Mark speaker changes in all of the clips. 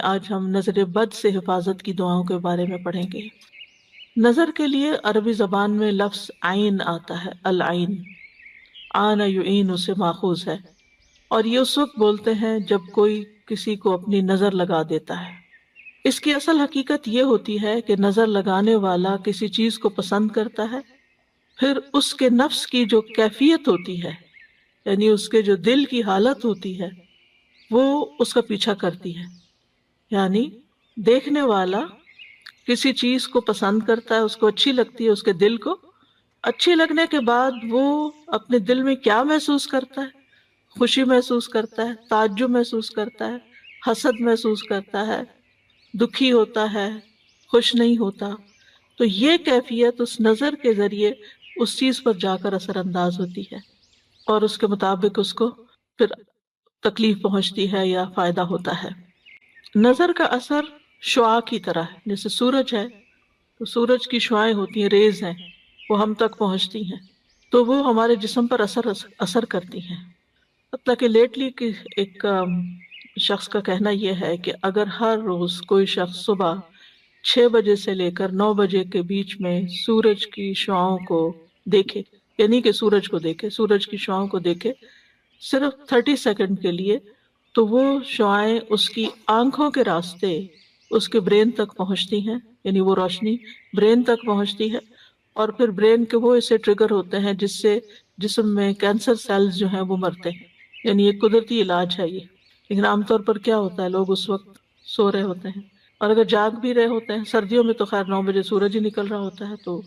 Speaker 1: آج ہم نظر بد سے حفاظت کی دعاؤں کے بارے میں پڑھیں گے۔ نظر کے لیے عربی زبان میں لفظ عین آتا ہے، العین، آن یعین سے ماخوذ ہے، اور یہ اس وقت بولتے ہیں جب کوئی کسی کو اپنی نظر لگا دیتا ہے۔ اس کی اصل حقیقت یہ ہوتی ہے کہ نظر لگانے والا کسی چیز کو پسند کرتا ہے، پھر اس کے نفس کی جو کیفیت ہوتی ہے، یعنی اس کے جو دل کی حالت ہوتی ہے، وہ اس کا پیچھا کرتی ہے۔ یعنی دیکھنے والا کسی چیز کو پسند کرتا ہے، اس کو اچھی لگتی ہے، اس کے دل کو اچھی لگنے کے بعد وہ اپنے دل میں کیا محسوس کرتا ہے؟ خوشی محسوس کرتا ہے، تعجب محسوس کرتا ہے، حسد محسوس کرتا ہے، دکھی ہوتا ہے، خوش نہیں ہوتا۔ تو یہ کیفیت اس نظر کے ذریعے اس چیز پر جا کر اثر انداز ہوتی ہے، اور اس کے مطابق اس کو پھر تکلیف پہنچتی ہے یا فائدہ ہوتا ہے۔ نظر کا اثر شعاع کی طرح ہے، جیسے سورج ہے تو سورج کی شعائیں ہوتی ہیں، ریز ہیں، وہ ہم تک پہنچتی ہیں تو وہ ہمارے جسم پر اثر کرتی ہیں۔ حتیٰ کہ لیٹلی ایک شخص کا کہنا یہ ہے کہ اگر ہر روز کوئی شخص صبح 6 بجے سے لے کر 9 بجے کے بیچ میں سورج کی شعاؤں کو دیکھے، یعنی کہ سورج کو دیکھے، سورج کی شعاؤں کو دیکھے صرف 30 سیکنڈ کے لیے، تو وہ شعائیں اس کی آنکھوں کے راستے اس کے برین تک پہنچتی ہیں، یعنی وہ روشنی برین تک پہنچتی ہے، اور پھر برین کے وہ ایسے ٹریگر ہوتے ہیں جس سے جسم میں کینسر سیلز جو ہیں وہ مرتے ہیں۔ یعنی ایک قدرتی علاج ہے یہ، لیکن عام طور پر کیا ہوتا ہے، لوگ اس وقت سو رہے ہوتے ہیں، اور اگر جاگ بھی رہے ہوتے ہیں، سردیوں میں تو خیر 9 بجے سورج ہی نکل رہا ہوتا ہے، تو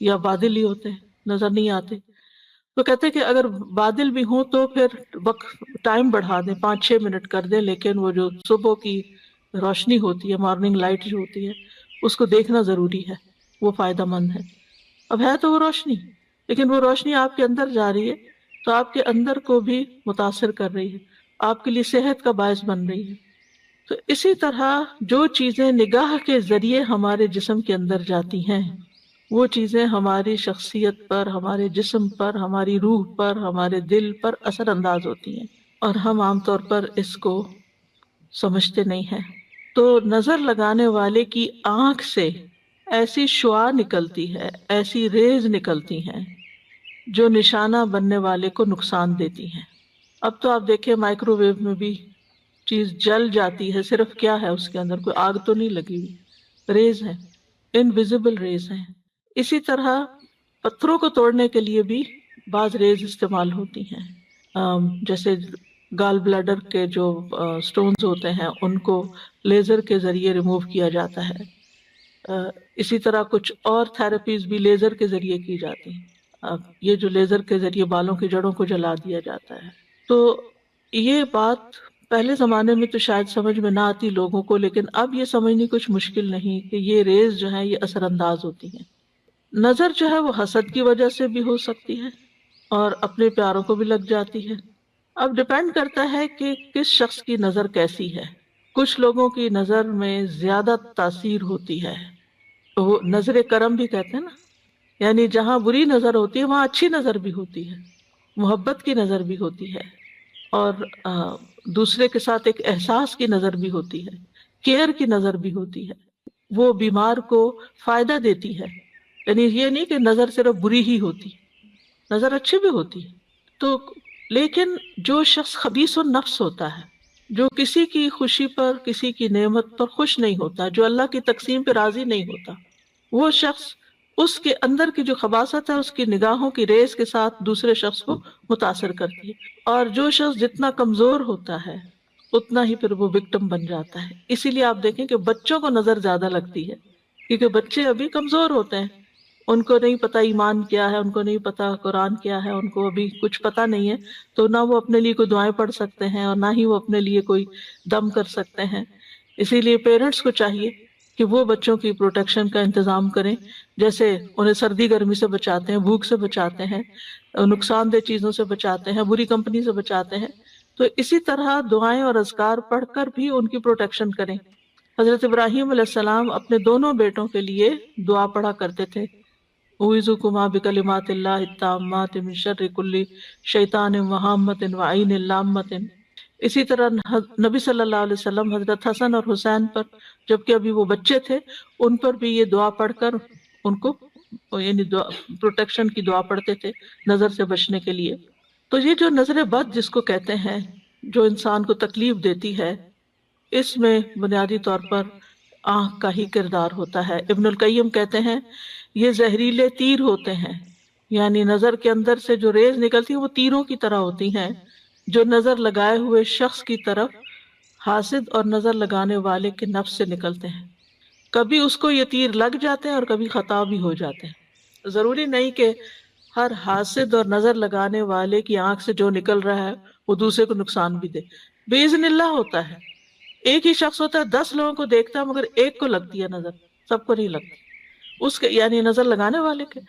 Speaker 1: یا بادل ہی ہوتے ہیں، نظر نہیں آتے۔ تو کہتے ہیں کہ اگر بادل بھی ہوں تو پھر وقت ٹائم بڑھا دیں، 5-6 منٹ کر دیں، لیکن وہ جو صبح کی روشنی ہوتی ہے، مارننگ لائٹ جو ہوتی ہے، اس کو دیکھنا ضروری ہے، وہ فائدہ مند ہے۔ اب ہے تو وہ روشنی، لیکن وہ روشنی آپ کے اندر جا رہی ہے تو آپ کے اندر کو بھی متاثر کر رہی ہے، آپ کے لیے صحت کا باعث بن رہی ہے۔ تو اسی طرح جو چیزیں نگاہ کے ذریعے ہمارے جسم کے اندر جاتی ہیں، وہ چیزیں ہماری شخصیت پر، ہمارے جسم پر، ہماری روح پر، ہمارے دل پر اثر انداز ہوتی ہیں، اور ہم عام طور پر اس کو سمجھتے نہیں ہیں۔ تو نظر لگانے والے کی آنکھ سے ایسی شعاع نکلتی ہے، ایسی ریز نکلتی ہیں جو نشانہ بننے والے کو نقصان دیتی ہیں۔ اب تو آپ دیکھیں مائکرو ویو میں بھی چیز جل جاتی ہے، صرف کیا ہے اس کے اندر، کوئی آگ تو نہیں لگی ہوئی، ریز ہیں، انویزیبل ریز ہیں۔ اسی طرح پتھروں کو توڑنے کے لیے بھی بعض ریز استعمال ہوتی ہیں، جیسے گال بلیڈر کے جو سٹونز ہوتے ہیں ان کو لیزر کے ذریعے ریموو کیا جاتا ہے۔ اسی طرح کچھ اور تھراپیز بھی لیزر کے ذریعے کی جاتی ہیں۔ اب یہ جو لیزر کے ذریعے بالوں کی جڑوں کو جلا دیا جاتا ہے، تو یہ بات پہلے زمانے میں تو شاید سمجھ میں نہ آتی لوگوں کو، لیکن اب یہ سمجھنی کچھ مشکل نہیں کہ یہ ریز جو ہیں یہ اثر انداز ہوتی ہیں۔ نظر جو ہے وہ حسد کی وجہ سے بھی ہو سکتی ہے، اور اپنے پیاروں کو بھی لگ جاتی ہے۔ اب ڈپینڈ کرتا ہے کہ کس شخص کی نظر کیسی ہے۔ کچھ لوگوں کی نظر میں زیادہ تاثیر ہوتی ہے، وہ نظر کرم بھی کہتے ہیں نا، یعنی جہاں بری نظر ہوتی ہے وہاں اچھی نظر بھی ہوتی ہے، محبت کی نظر بھی ہوتی ہے، اور دوسرے کے ساتھ ایک احساس کی نظر بھی ہوتی ہے، کیئر کی نظر بھی ہوتی ہے، وہ بیمار کو فائدہ دیتی ہے۔ یعنی یہ نہیں کہ نظر صرف بری ہی ہوتی، نظر اچھی بھی ہوتی ہے۔ تو لیکن جو شخص خبیث النفس ہوتا ہے، جو کسی کی خوشی پر، کسی کی نعمت پر خوش نہیں ہوتا، جو اللہ کی تقسیم پہ راضی نہیں ہوتا، وہ شخص، اس کے اندر کی جو خباثت ہے اس کی نگاہوں کی ریز کے ساتھ دوسرے شخص کو متاثر کرتی ہے، اور جو شخص جتنا کمزور ہوتا ہے اتنا ہی پھر وہ وکٹم بن جاتا ہے۔ اسی لیے آپ دیکھیں کہ بچوں کو نظر زیادہ لگتی ہے، کیونکہ بچے ابھی کمزور ہوتے ہیں، ان کو نہیں پتا ایمان کیا ہے، ان کو نہیں پتا قرآن کیا ہے، ان کو ابھی کچھ پتا نہیں ہے، تو نہ وہ اپنے لیے کوئی دعائیں پڑھ سکتے ہیں اور نہ ہی وہ اپنے لیے کوئی دم کر سکتے ہیں۔ اسی لیے پیرنٹس کو چاہیے کہ وہ بچوں کی پروٹیکشن کا انتظام کریں، جیسے انہیں سردی گرمی سے بچاتے ہیں، بھوک سے بچاتے ہیں، نقصان دہ چیزوں سے بچاتے ہیں، بری کمپنی سے بچاتے ہیں، تو اسی طرح دعائیں اور اذکار پڑھ کر بھی ان کی پروٹیکشن کریں۔ حضرت ابراہیم علیہ السلام اپنے دونوں بیٹوں کے لیے دعا پڑھا کرتے تھے، اعوذکما بکلمات اللہ التامات من شر کل شیطان وہامۃ وعین لامۃ، اسی طرح نبی صلی اللہ علیہ وسلم حضرت حسن اور حسین پر، جبکہ ابھی وہ بچے تھے، ان پر بھی یہ دعا پڑھ کر ان کو یعنی پروٹیکشن کی دعا پڑھتے تھے نظر سے بچنے کے لیے۔ تو یہ جو نظر بد جس کو کہتے ہیں، جو انسان کو تکلیف دیتی ہے، اس میں بنیادی طور پر آنکھ کا ہی کردار ہوتا ہے۔ ابن القیم کہتے ہیں یہ زہریلے تیر ہوتے ہیں، یعنی نظر کے اندر سے جو ریز نکلتی ہیں وہ تیروں کی طرح ہوتی ہیں، جو نظر لگائے ہوئے شخص کی طرف حاسد اور نظر لگانے والے کے نفس سے نکلتے ہیں۔ کبھی اس کو یہ تیر لگ جاتے ہیں اور کبھی خطا بھی ہو جاتے ہیں۔ ضروری نہیں کہ ہر حاسد اور نظر لگانے والے کی آنکھ سے جو نکل رہا ہے وہ دوسرے کو نقصان بھی دے، باذن اللہ ہوتا ہے۔ ایک ہی شخص ہوتا ہے، 10 لوگوں کو دیکھتا ہے مگر ایک کو لگتی ہے نظر، سب کو نہیں لگتی۔ اس کے یعنی نظر لگانے والے کے،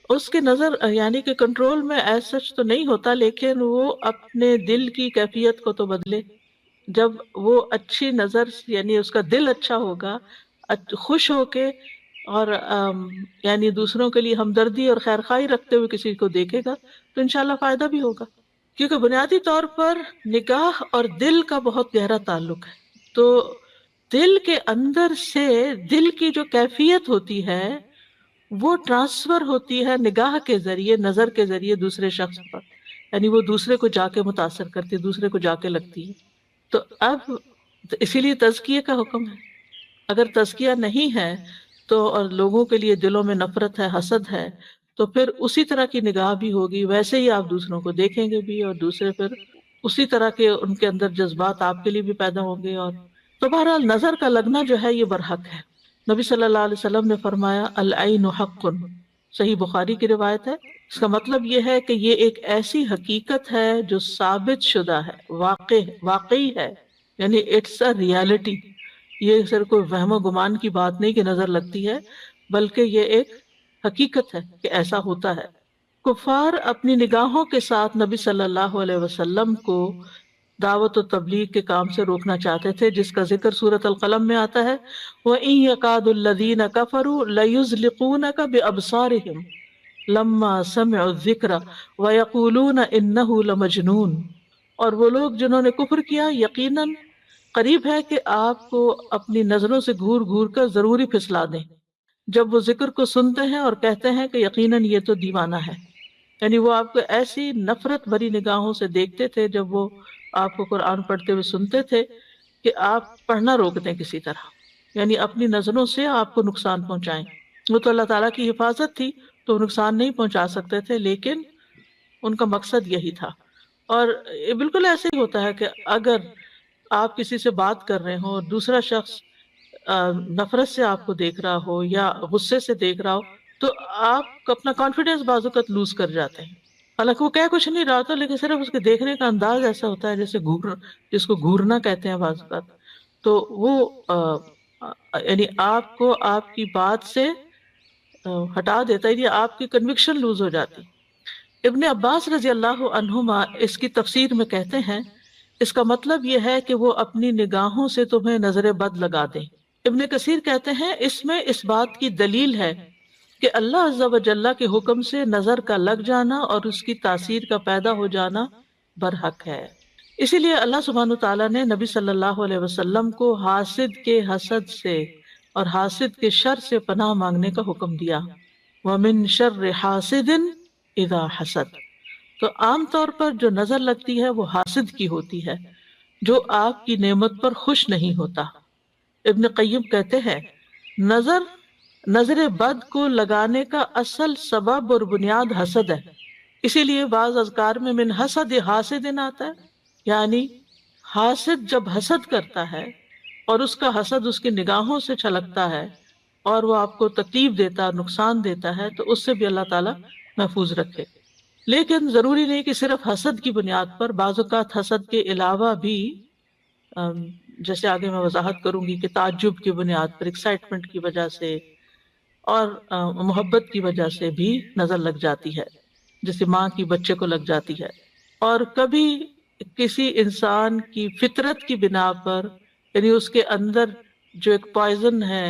Speaker 1: اس کے نظر یعنی کہ کنٹرول میں ایز سچ تو نہیں ہوتا، لیکن وہ اپنے دل کی کیفیت کو تو بدلے۔ جب وہ اچھی نظر یعنی اس کا دل اچھا ہوگا، خوش ہو کے اور یعنی دوسروں کے لیے ہمدردی اور خیرخواہی رکھتے ہوئے کسی کو دیکھے گا تو انشاءاللہ فائدہ بھی ہوگا، کیونکہ بنیادی طور پر نگاہ اور دل کا بہت گہرا تعلق ہے۔ تو دل کے اندر سے دل کی جو کیفیت ہوتی ہے وہ ٹرانسفر ہوتی ہے نگاہ کے ذریعے، نظر کے ذریعے دوسرے شخص پر، یعنی وہ دوسرے کو جا کے متاثر کرتی ہے، دوسرے کو جا کے لگتی ہے۔ تو اب اسی لیے تزکیے کا حکم ہے۔ اگر تزکیہ نہیں ہے تو اور لوگوں کے لیے دلوں میں نفرت ہے، حسد ہے، تو پھر اسی طرح کی نگاہ بھی ہوگی، ویسے ہی آپ دوسروں کو دیکھیں گے بھی، اور دوسرے پھر اسی طرح کے ان کے اندر جذبات آپ کے لیے بھی پیدا ہوں گے۔ اور تو بہرحال نظر کا لگنا جو ہے یہ برحق ہے۔ نبی صلی اللہ علیہ وسلم نے فرمایا العین حق، صحیح بخاری کی روایت ہے۔ اس کا مطلب یہ ہے کہ یہ ایک ایسی حقیقت ہے جو ثابت شدہ ہے، واقعی ہے، یعنی اٹس اے ریالٹی۔ یہ صرف کوئی وہم و گمان کی بات نہیں کہ نظر لگتی ہے، بلکہ یہ ایک حقیقت ہے کہ ایسا ہوتا ہے۔ کفار اپنی نگاہوں کے ساتھ نبی صلی اللہ علیہ وسلم کو دعوت و تبلیغ کے کام سے روکنا چاہتے تھے، جس کا ذکر سورۃ القلم میں آتا ہے وَإِن يَكَادُ الَّذِينَ كَفَرُوا لَيُزْلِقُونَكَ بِأَبْصَارِهِمْ لَمَّا سَمِعُوا الذِّكْرَ وَيَقُولُونَ إِنَّهُ لَمَجْنُونٌ۔ اور وہ لوگ جنہوں نے کفر کیا یقیناً قریب ہے کہ آپ کو اپنی نظروں سے گھور گھور کر ضروری پھسلا دیں جب وہ ذکر کو سنتے ہیں، اور کہتے ہیں کہ یقیناً یہ تو دیوانہ ہے۔ یعنی وہ آپ کو ایسی نفرت بھری نگاہوں سے دیکھتے تھے جب وہ آپ کو قرآن پڑھتے ہوئے سنتے تھے کہ آپ پڑھنا روک دیں کسی طرح، یعنی اپنی نظروں سے آپ کو نقصان پہنچائیں۔ وہ تو اللہ تعالیٰ کی حفاظت تھی تو نقصان نہیں پہنچا سکتے تھے، لیکن ان کا مقصد یہی تھا۔ اور یہ بالکل ایسے ہی ہوتا ہے کہ اگر آپ کسی سے بات کر رہے ہوں اور دوسرا شخص نفرت سے آپ کو دیکھ رہا ہو یا غصے سے دیکھ رہا ہو تو آپ اپنا کانفیڈینس بعض اوقات لوز کر جاتے ہیں، حالانکہ وہ کہہ کچھ نہیں رہا ہوتا، لیکن صرف اس کے دیکھنے کا انداز ایسا ہوتا ہے جیسے جس کو گھورنا کہتے ہیں بعض اوقات، تو وہ یعنی آپ کو آپ کی بات سے ہٹا دیتا ہے، یعنی آپ کی کنوکشن لوز ہو جاتی۔ ابن عباس رضی اللہ عنہما اس کی تفسیر میں کہتے ہیں اس کا مطلب یہ ہے کہ وہ اپنی نگاہوں سے تمہیں نظر بد لگا دیں۔ ابن کثیر کہتے ہیں اس میں اس بات کی دلیل ہے کہ اللہ عز و جل کے حکم سے نظر کا لگ جانا اور اس کی تاثیر کا پیدا ہو جانا برحق ہے۔ اسی لیے اللہ سبحانہ تعالیٰ نے نبی صلی اللہ علیہ وسلم کو حاسد کے حسد سے اور حاسد کے شر سے پناہ مانگنے کا حکم دیا۔ وَمِن شَرِّ حَاسِدٍ اِذَا حَسَدَ۔ تو عام طور پر جو نظر لگتی ہے وہ حاسد کی ہوتی ہے، جو آپ کی نعمت پر خوش نہیں ہوتا۔ ابن قیم کہتے ہیں نظر بد کو لگانے کا اصل سبب اور بنیاد حسد ہے۔ اسی لیے بعض اذکار میں من حسد حاسد آتا ہے، یعنی حاسد جب حسد کرتا ہے اور اس کا حسد اس کی نگاہوں سے چھلکتا ہے اور وہ آپ کو تکلیف دیتا، نقصان دیتا ہے، تو اس سے بھی اللہ تعالیٰ محفوظ رکھے۔ لیکن ضروری نہیں کہ صرف حسد کی بنیاد پر، بعض اوقات حسد کے علاوہ بھی جیسے آگے میں وضاحت کروں گی کہ تعجب کی بنیاد پر، ایکسائٹمنٹ کی وجہ سے اور محبت کی وجہ سے بھی نظر لگ جاتی ہے، جیسے ماں کی بچے کو لگ جاتی ہے۔ اور کبھی کسی انسان کی فطرت کی بنا پر، یعنی اس کے اندر جو ایک پوائزن ہے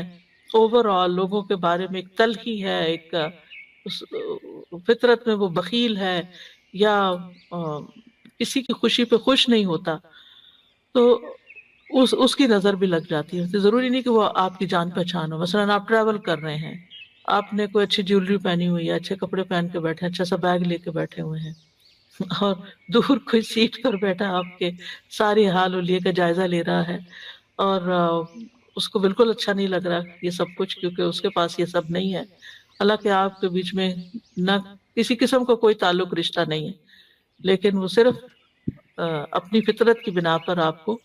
Speaker 1: اوور آل لوگوں کے بارے میں، ایک تلخی ہے، ایک فطرت میں وہ بخیل ہے یا کسی کی خوشی پہ خوش نہیں ہوتا، تو اس کی نظر بھی لگ جاتی ہے. تو ضروری نہیں کہ وہ آپ کی جان پہچان ہو. مثلاً آپ ٹریول کر رہے ہیں، آپ نے کوئی اچھی جیولری پہنی ہوئی ہے، اچھے کپڑے پہن کے بیٹھے ہیں، اچھا سا بیگ لے کے بیٹھے ہوئے ہیں، اور دور کوئی سیٹ پر بیٹھا آپ کے ساری حال ولیے کا جائزہ لے رہا ہے، اور اس کو بالکل اچھا نہیں لگ رہا یہ سب کچھ، کیونکہ اس کے پاس یہ سب نہیں ہے. حالانکہ آپ کے بیچ میں نہ کسی قسم کا کوئی تعلق رشتہ نہیں ہے، لیکن وہ صرف اپنی فطرت کی بنا پر آپ کو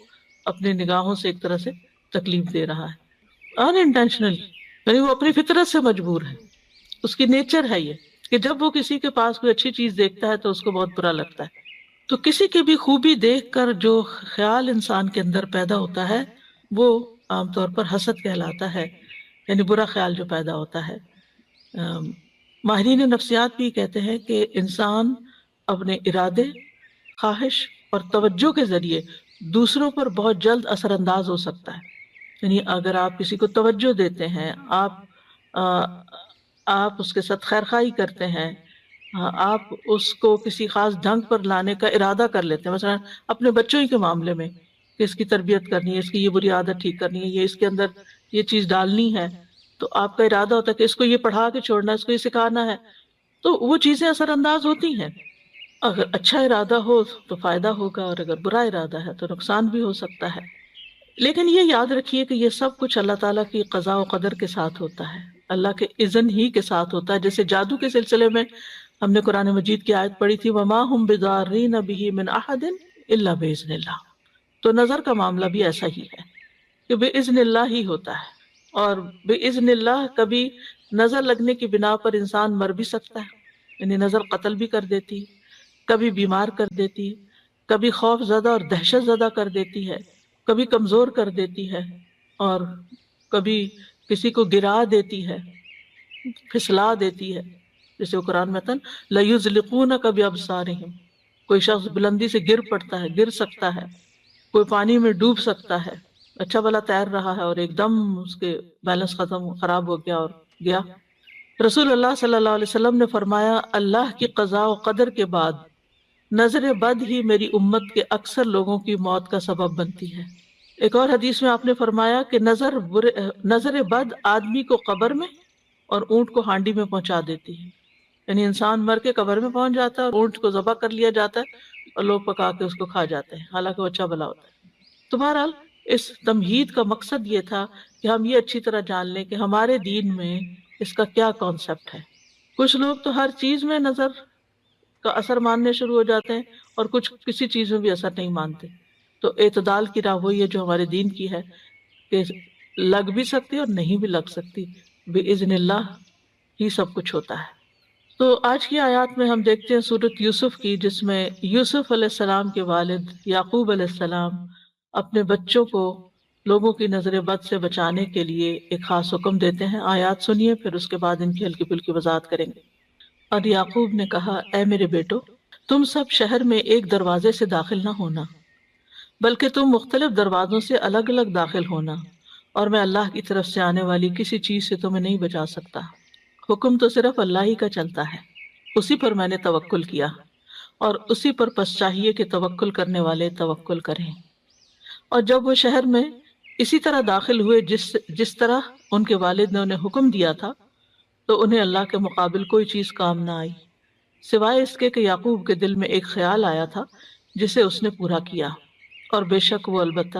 Speaker 1: اپنی نگاہوں سے ایک طرح سے تکلیف دے رہا ہے ان انٹینشنلی. یعنی وہ اپنی فطرت سے مجبور ہے، اس کی نیچر ہے یہ کہ جب وہ کسی کے پاس کوئی اچھی چیز دیکھتا ہے تو اس کو بہت برا لگتا ہے. تو کسی کی بھی خوبی دیکھ کر جو خیال انسان کے اندر پیدا ہوتا ہے وہ عام طور پر حسد کہلاتا ہے، یعنی برا خیال جو پیدا ہوتا ہے. ماہرین نفسیات بھی کہتے ہیں کہ انسان اپنے ارادے، خواہش اور توجہ کے ذریعے دوسروں پر بہت جلد اثر انداز ہو سکتا ہے. یعنی اگر آپ کسی کو توجہ دیتے ہیں، آپ اس کے ساتھ خیر خواہی کرتے ہیں، آپ اس کو کسی خاص ڈھنگ پر لانے کا ارادہ کر لیتے ہیں، مثلا اپنے بچوں ہی کے معاملے میں کہ اس کی تربیت کرنی ہے، اس کی یہ بری عادت ٹھیک کرنی ہے، یہ اس کے اندر یہ چیز ڈالنی ہے، تو آپ کا ارادہ ہوتا ہے کہ اس کو یہ پڑھا کے چھوڑنا ہے، اس کو یہ سکھانا ہے، تو وہ چیزیں اثر انداز ہوتی ہیں. اگر اچھا ارادہ ہو تو فائدہ ہوگا، اور اگر برا ارادہ ہے تو نقصان بھی ہو سکتا ہے. لیکن یہ یاد رکھیے کہ یہ سب کچھ اللہ تعالیٰ کی قضاء و قدر کے ساتھ ہوتا ہے، اللہ کے اذن ہی کے ساتھ ہوتا ہے. جیسے جادو کے سلسلے میں ہم نے قرآن مجید کی آیت پڑھی تھی وَمَا هُمْ بِضَارِّينَ بِهِ مِنْ أَحَدٍ إِلَّا بِإِذْنِ اللَّهِ. تو نظر کا معاملہ بھی ایسا ہی ہے کہ بِإِذْنِ اللہ ہی ہوتا ہے، اور بِإِذْنِ اللہ کبھی نظر لگنے کی بنا پر انسان مر بھی سکتا ہے، یعنی نظر قتل بھی کر دیتی، کبھی بیمار کر دیتی، کبھی خوف زدہ اور دہشت زدہ کر دیتی ہے، کبھی کمزور کر دیتی ہے، اور کبھی کسی کو گرا دیتی ہے، پھسلا دیتی ہے. جیسے وہ قرآن میں لَيُزْلِقُونَكَ بِأَبْصَارِهِمْ، کوئی شخص بلندی سے گر پڑتا ہے، گر سکتا ہے، کوئی پانی میں ڈوب سکتا ہے، اچھا بھلا تیر رہا ہے اور ایک دم اس کے بیلنس خراب ہو گیا اور گیا. رسول اللہ صلی اللہ علیہ وسلم نے فرمایا اللہ کی قضاء و قدر کے بعد نظر بد ہی میری امت کے اکثر لوگوں کی موت کا سبب بنتی ہے. ایک اور حدیث میں آپ نے فرمایا کہ نظر بد آدمی کو قبر میں اور اونٹ کو ہانڈی میں پہنچا دیتی ہے. یعنی انسان مر کے قبر میں پہنچ جاتا ہے اور اونٹ کو ذبح کر لیا جاتا ہے اور لوگ پکا کے اس کو کھا جاتے ہیں، حالانکہ وہ اچھا بھلا ہوتا ہے. تو بہرحال اس تمہید کا مقصد یہ تھا کہ ہم یہ اچھی طرح جان لیں کہ ہمارے دین میں اس کا کیا کانسیپٹ ہے. کچھ لوگ تو ہر چیز میں نظر کا اثر ماننے شروع ہو جاتے ہیں اور کچھ کسی چیز میں بھی اثر نہیں مانتے. تو اعتدال کی راہ وہی ہے جو ہمارے دین کی ہے کہ لگ بھی سکتی اور نہیں بھی لگ سکتی، بِإِذْنِ اللہ ہی سب کچھ ہوتا ہے. تو آج کی آیات میں ہم دیکھتے ہیں سورۃ یوسف کی، جس میں یوسف علیہ السلام کے والد یعقوب علیہ السلام اپنے بچوں کو لوگوں کی نظر بد سے بچانے کے لیے ایک خاص حکم دیتے ہیں. آیات سنیے، پھر اس کے بعد ان کی ہلکی پھلکی وضاحت کریں گے. اور یعقوب نے کہا اے میرے بیٹو، تم سب شہر میں ایک دروازے سے داخل نہ ہونا، بلکہ تم مختلف دروازوں سے الگ الگ داخل ہونا، اور میں اللہ کی طرف سے آنے والی کسی چیز سے تمہیں نہیں بچا سکتا. حکم تو صرف اللہ ہی کا چلتا ہے، اسی پر میں نے توکل کیا، اور اسی پر پس چاہیے کہ توکل کرنے والے توکل کریں. اور جب وہ شہر میں اسی طرح داخل ہوئے جس طرح ان کے والد نے انہیں حکم دیا تھا، تو انہیں اللہ کے مقابل کوئی چیز کام نہ آئی، سوائے اس کے کہ یعقوب کے دل میں ایک خیال آیا تھا جسے اس نے پورا کیا، اور بے شک وہ البتہ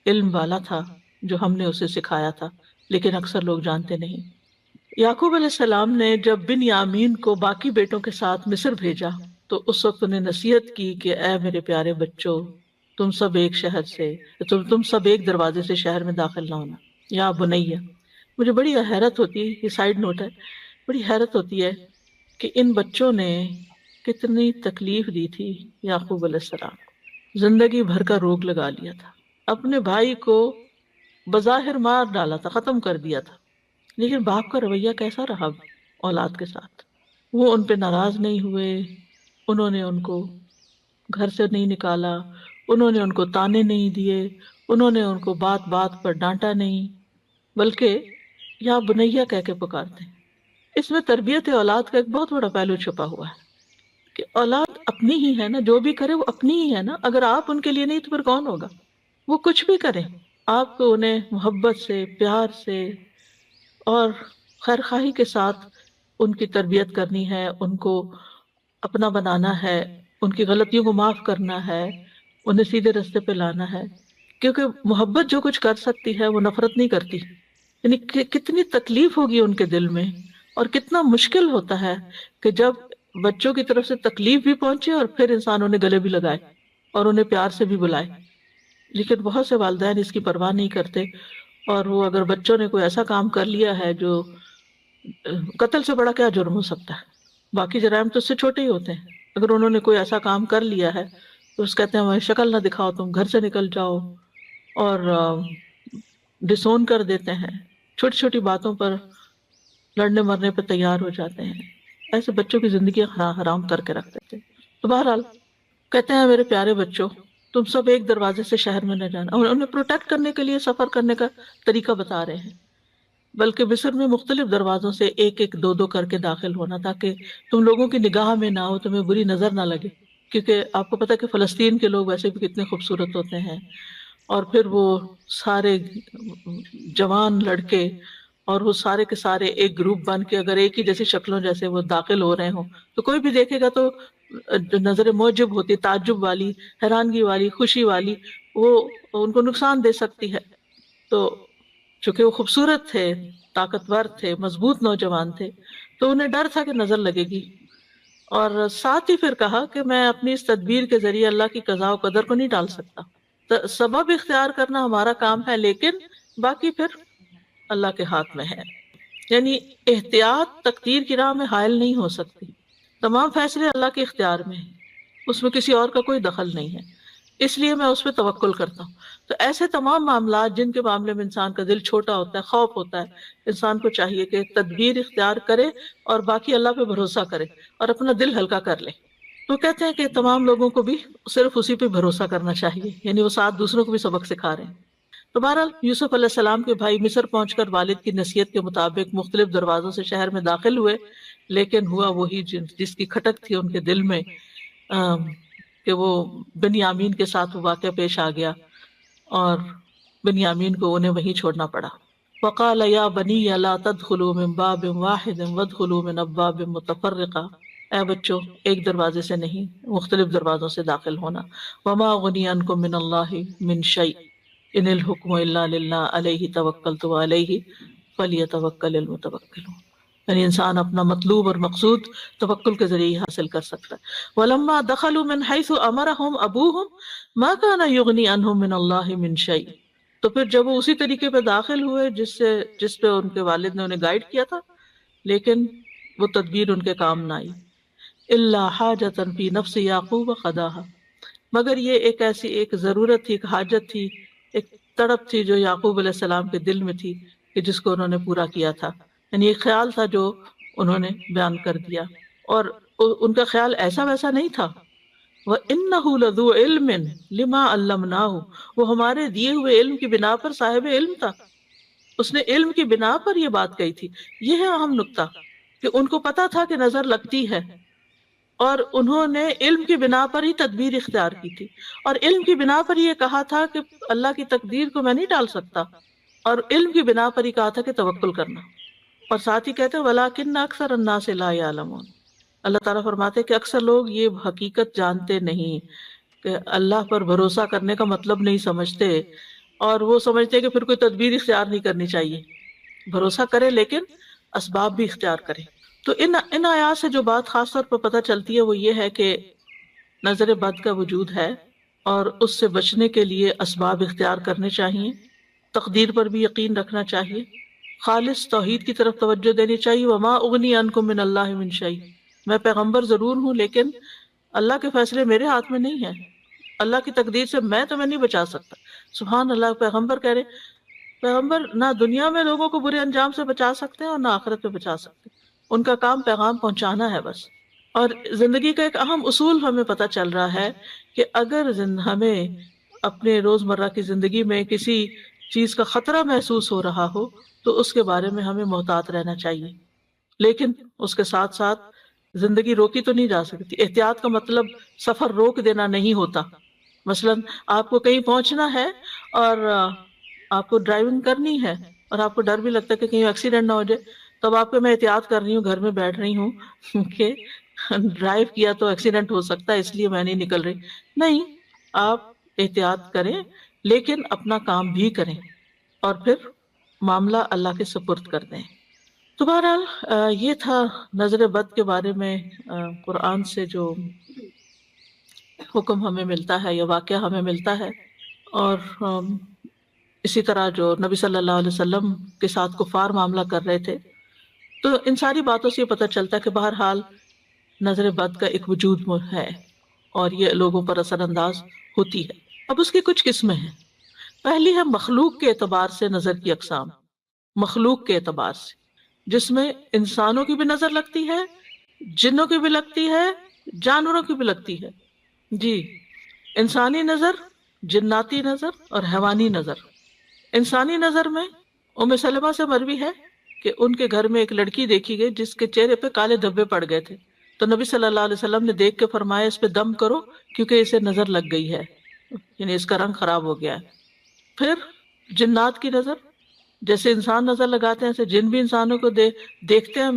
Speaker 1: علم والا تھا جو ہم نے اسے سکھایا تھا، لیکن اکثر لوگ جانتے نہیں. یعقوب علیہ السلام نے جب بن یامین کو باقی بیٹوں کے ساتھ مصر بھیجا تو اس وقت انہیں نصیحت کی کہ اے میرے پیارے بچوں، تم سب ایک شہر سے تم سب ایک دروازے سے شہر میں داخل نہ ہونا. یا بنیہ، مجھے بڑی حیرت ہوتی ہے، یہ سائیڈ نوٹ ہے، بڑی حیرت ہوتی ہے کہ ان بچوں نے کتنی تکلیف دی تھی یعقوب علیہ السلام. زندگی بھر کا روگ لگا لیا تھا، اپنے بھائی کو بظاہر مار ڈالا تھا، ختم کر دیا تھا، لیکن باپ کا رویہ کیسا رہا اولاد کے ساتھ؟ وہ ان پہ ناراض نہیں ہوئے، انہوں نے ان کو گھر سے نہیں نکالا، انہوں نے ان کو تانے نہیں دیے، انہوں نے ان کو بات بات پر ڈانٹا نہیں، بلکہ یا بنیہ کہہ کے پکارتے ہیں. اس میں تربیت اولاد کا ایک بہت بڑا پہلو چھپا ہوا ہے کہ اولاد اپنی ہی ہے نا، جو بھی کرے وہ اپنی ہی ہے نا. اگر آپ ان کے لیے نہیں تو پھر کون ہوگا؟ وہ کچھ بھی کریں، آپ کو انہیں محبت سے، پیار سے اور خیر خواہی کے ساتھ ان کی تربیت کرنی ہے، ان کو اپنا بنانا ہے، ان کی غلطیوں کو معاف کرنا ہے، انہیں سیدھے راستے پہ لانا ہے، کیونکہ محبت جو کچھ کر سکتی ہے وہ نفرت نہیں کرتی۔ یعنی کتنی تکلیف ہوگی ان کے دل میں، اور کتنا مشکل ہوتا ہے کہ جب بچوں کی طرف سے تکلیف بھی پہنچے اور پھر انسان انہیں گلے بھی لگائے اور انہیں پیار سے بھی بلائے۔ لیکن بہت سے والدین اس کی پرواہ نہیں کرتے، اور وہ اگر بچوں نے کوئی ایسا کام کر لیا ہے جو قتل سے بڑا کیا جرم ہو سکتا ہے، باقی جرائم تو اس سے چھوٹے ہی ہوتے ہیں، اگر انہوں نے کوئی ایسا کام کر لیا ہے تو اس کہتے ہیں ہماری شکل نہ دکھاؤ، تم گھر سے نکل جاؤ، اور ڈسون کر دیتے ہیں، چھوٹی چھوٹی باتوں پر لڑنے مرنے پہ تیار ہو جاتے ہیں۔ ایسے بچوں کی زندگی حرام کر کے رکھ دیتے ہیں۔ تو بہرحال کہتے ہیں میرے پیارے بچوں، تم سب ایک دروازے سے شہر میں نہ جانا، اور انہیں پروٹیکٹ کرنے کے لیے سفر کرنے کا طریقہ بتا رہے ہیں، بلکہ مصر میں مختلف دروازوں سے ایک ایک دو دو کر کے داخل ہونا، تاکہ تم لوگوں کی نگاہ میں نہ ہو، تمہیں بری نظر نہ لگے، کیونکہ آپ کو پتہ ہے کہ فلسطین کے لوگ ویسے بھی کتنے خوبصورت ہوتے ہیں، اور پھر وہ سارے جوان لڑکے اور وہ سارے کے سارے ایک گروپ بن کے اگر ایک ہی جیسی شکلوں جیسے وہ داخل ہو رہے ہوں تو کوئی بھی دیکھے گا تو نظر معجب ہوتی، تعجب والی، حیرانگی والی، خوشی والی، وہ ان کو نقصان دے سکتی ہے۔ تو چونکہ وہ خوبصورت تھے، طاقتور تھے، مضبوط نوجوان تھے، تو انہیں ڈر تھا کہ نظر لگے گی، اور ساتھ ہی پھر کہا کہ میں اپنی اس تدبیر کے ذریعے اللہ کی قضاء و قدر کو نہیں ٹال سکتا، سبب اختیار کرنا ہمارا کام ہے، لیکن باقی پھر اللہ کے ہاتھ میں ہے۔ یعنی احتیاط تقدیر کی راہ میں حائل نہیں ہو سکتی، تمام فیصلے اللہ کے اختیار میں ہیں، اس میں کسی اور کا کوئی دخل نہیں ہے، اس لیے میں اس پہ توکل کرتا ہوں۔ تو ایسے تمام معاملات جن کے معاملے میں انسان کا دل چھوٹا ہوتا ہے، خوف ہوتا ہے، انسان کو چاہیے کہ تدبیر اختیار کرے اور باقی اللہ پہ بھروسہ کرے اور اپنا دل ہلکا کر لے۔ تو کہتے ہیں کہ تمام لوگوں کو بھی صرف اسی پہ بھروسہ کرنا چاہیے، یعنی وہ ساتھ دوسروں کو بھی سبق سکھا رہے ہیں۔ تو بہرحال یوسف علیہ السلام کے بھائی مصر پہنچ کر والد کی نصیحت کے مطابق مختلف دروازوں سے شہر میں داخل ہوئے، لیکن ہوا وہی جس کی کھٹک تھی ان کے دل میں، کہ وہ بنیامین کے ساتھ وہ واقعہ پیش آ گیا، اور بنیامین کو انہیں وہیں چھوڑنا پڑا۔ وقال یا بنی لا تدخلوا من باب واحد وادخلوا من ابواب متفرقہ، اے بچوں ایک دروازے سے نہیں، مختلف دروازوں سے داخل ہونا۔ وما اغنی عنکم من اللہ من شیء ان الحکم الا للہ علیہ توکلت وعلیہ فلیتوکل المتوکلون۔ یعنی انسان اپنا مطلوب اور مقصود توکل کے ذریعے ہی حاصل کر سکتا ہے۔ وَلَمَّا دَخَلُوا مِنْ حَيْثُ أَمَرَهُمْ أَبُوهُمْ مَا كَانَ يُغْنِي عَنْهُمْ مِنَ اللَّهِ مِنْ شَيْءٍ، تو پھر جب وہ اسی طریقے پہ داخل ہوئے جس پہ ان کے والد نے انہیں گائیڈ کیا تھا، لیکن وہ تدبیر ان کے کام نہ آئی۔ إِلَّا حَاجَةً فِي نَفْسِ يَعْقُوبَ قَضَاهَا، مگر یہ ایک ایسی ایک ضرورت تھی، ایک حاجت تھی، ایک تڑپ تھی جو یعقوب علیہ السلام کے دل میں تھی، کہ جس کو انہوں نے پورا کیا تھا۔ یعنی ایک خیال تھا جو انہوں نے بیان کر دیا، اور ان کا خیال ایسا ویسا نہیں تھا۔ وَإِنَّهُ لَذُو عِلْمٍ لِمَا عَلَّمْنَاهُ، وہ ہمارے دیے ہوئے علم کی بنا پر صاحب علم تھا، اس نے علم کی بنا پر یہ بات کہی تھی۔ یہ ہے اہم نقطہ کہ ان کو پتا تھا کہ نظر لگتی ہے، اور انہوں نے علم کی بنا پر ہی تدبیر اختیار کی تھی، اور علم کی بنا پر یہ کہا تھا کہ اللہ کی تقدیر کو میں نہیں ٹال سکتا، اور علم کی بنا پر ہی کہا تھا کہ توکل کرنا۔ اور ساتھ ہی کہتے ہیں وَلَٰكِنَّ أَكْثَرَ النَّاسِ لَا يَعْلَمُونَ، اللہ تعالیٰ فرماتے ہیں کہ اکثر لوگ یہ حقیقت جانتے نہیں، کہ اللہ پر بھروسہ کرنے کا مطلب نہیں سمجھتے، اور وہ سمجھتے ہیں کہ پھر کوئی تدبیر اختیار نہیں کرنی چاہیے، بھروسہ کرے لیکن اسباب بھی اختیار کرے۔ تو ان آیات سے جو بات خاص طور پر پتہ چلتی ہے وہ یہ ہے کہ نظر بد کا وجود ہے، اور اس سے بچنے کے لیے اسباب اختیار کرنے چاہیے، تقدیر پر بھی یقین رکھنا چاہیے، خالص توحید کی طرف توجہ دینی چاہیے۔ وما اغنی عنکم من اللہ من شیء، میں پیغمبر ضرور ہوں لیکن اللہ کے فیصلے میرے ہاتھ میں نہیں ہیں، اللہ کی تقدیر سے میں تمہیں نہیں بچا سکتا۔ سبحان اللہ، پیغمبر کہہ رہے، پیغمبر نہ دنیا میں لوگوں کو برے انجام سے بچا سکتے ہیں اور نہ آخرت میں بچا سکتے، ان کا کام پیغام پہنچانا ہے بس۔ اور زندگی کا ایک اہم اصول ہمیں پتہ چل رہا ہے کہ اگر ہمیں اپنے روزمرہ کی زندگی میں کسی چیز کا خطرہ محسوس ہو رہا ہو تو اس کے بارے میں ہمیں محتاط رہنا چاہیے، لیکن اس کے ساتھ ساتھ زندگی روکی تو نہیں جا سکتی۔ احتیاط کا مطلب سفر روک دینا نہیں ہوتا۔ مثلا آپ کو کہیں پہنچنا ہے اور آپ کو ڈرائیونگ کرنی ہے اور آپ کو ڈر بھی لگتا ہے کہ کہیں ایکسیڈنٹ نہ ہو جائے، تب آپ کو میں احتیاط کر رہی ہوں، گھر میں بیٹھ رہی ہوں کہ ڈرائیو کیا تو ایکسیڈنٹ ہو سکتا ہے، اس لیے میں نہیں نکل رہی. نہیں، آپ احتیاط کریں لیکن اپنا کام بھی کریں اور پھر معاملہ اللہ کے سپرد کر دیں. تو بہرحال یہ تھا نظر بد کے بارے میں قرآن سے جو حکم ہمیں ملتا ہے یا واقعہ ہمیں ملتا ہے. اور اسی طرح جو نبی صلی اللہ علیہ وسلم کے ساتھ کفار معاملہ کر رہے تھے، تو ان ساری باتوں سے یہ پتہ چلتا ہے کہ بہرحال نظر بد کا ایک وجود ہے اور یہ لوگوں پر اثر انداز ہوتی ہے. اب اس کی کچھ قسمیں ہیں. پہلی ہے مخلوق کے اعتبار سے نظر کی اقسام. مخلوق کے اعتبار سے، جس میں انسانوں کی بھی نظر لگتی ہے، جنوں کی بھی لگتی ہے، جانوروں کی بھی لگتی ہے. جی، انسانی نظر، جناتی نظر اور حیوانی نظر. انسانی نظر میں ام سلمہ سے مروی ہے کہ ان کے گھر میں ایک لڑکی دیکھی گئی جس کے چہرے پہ کالے دھبے پڑ گئے تھے. تو نبی صلی اللہ علیہ وسلم نے دیکھ کے فرمایا اس پہ دم کرو کیونکہ اسے نظر لگ گئی ہے، یعنی اس کا رنگ خراب ہو گیا ہے. پھر جنات کی نظر، جیسے انسان نظر لگاتے ہیں ایسے جن بھی انسانوں کو دیکھتے ہیں.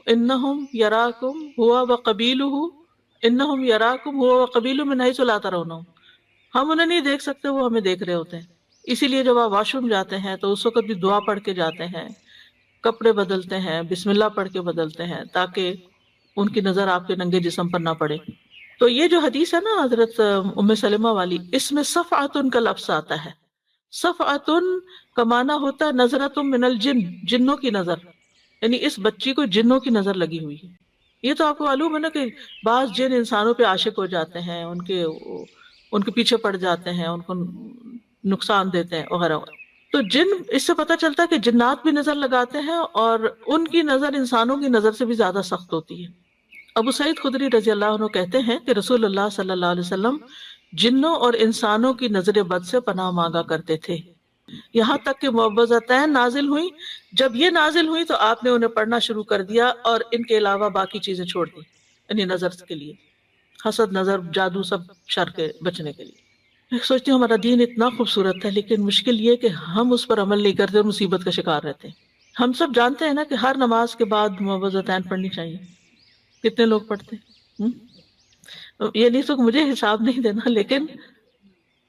Speaker 1: انہم یراکم ہوا وقبیلہ، انہم یراکم ہوا وقبیلہ من حیث لا ترونہم. ہم انہیں نہیں دیکھ سکتے، وہ ہمیں دیکھ رہے ہوتے ہیں. اسی لیے جب آپ واش روم جاتے ہیں تو اس وقت بھی دعا پڑھ کے جاتے ہیں، کپڑے بدلتے ہیں، بسم اللہ پڑھ کے بدلتے ہیں تاکہ ان کی نظر آپ کے ننگے جسم پر نہ پڑے. تو یہ جو حدیث ہے نا حضرت ام سلمہ والی، اس میں صفعۃ کا لفظ آتا ہے. صفعۃ کا معنی ہوتا ہے نظرۃ من الجن، جنوں کی نظر، یعنی اس بچی کو جنوں کی نظر لگی ہوئی ہے. یہ تو آپ کو معلوم ہے نا کہ بعض جن انسانوں پہ عاشق ہو جاتے ہیں، ان کے پیچھے پڑ جاتے ہیں، ان کو نقصان دیتے ہیں وغیرہ. تو جن، اس سے پتہ چلتا ہے کہ جنات بھی نظر لگاتے ہیں اور ان کی نظر انسانوں کی نظر سے بھی زیادہ سخت ہوتی ہے. ابو سعید خدری رضی اللہ عنہ کہتے ہیں کہ رسول اللہ صلی اللہ علیہ وسلم جنوں اور انسانوں کی نظر بد سے پناہ مانگا کرتے تھے، یہاں تک کہ معوذتین نازل ہوئی. جب یہ نازل ہوئی تو آپ نے انہیں پڑھنا شروع کر دیا اور ان کے علاوہ باقی چیزیں چھوڑ دی، یعنی نظر کے لیے، حسد، نظر، جادو، سب شر کے بچنے کے لیے. میں سوچتی ہوں ہمارا دین اتنا خوبصورت ہے لیکن مشکل یہ کہ ہم اس پر عمل نہیں کرتے اور مصیبت کا شکار رہتے ہیں. ہم سب جانتے ہیں نا کہ ہر نماز کے بعد معوذتین پڑھنی چاہیے. کتنے لوگ پڑھتے ہیں؟ یہ نہیں تو مجھے حساب نہیں دینا، لیکن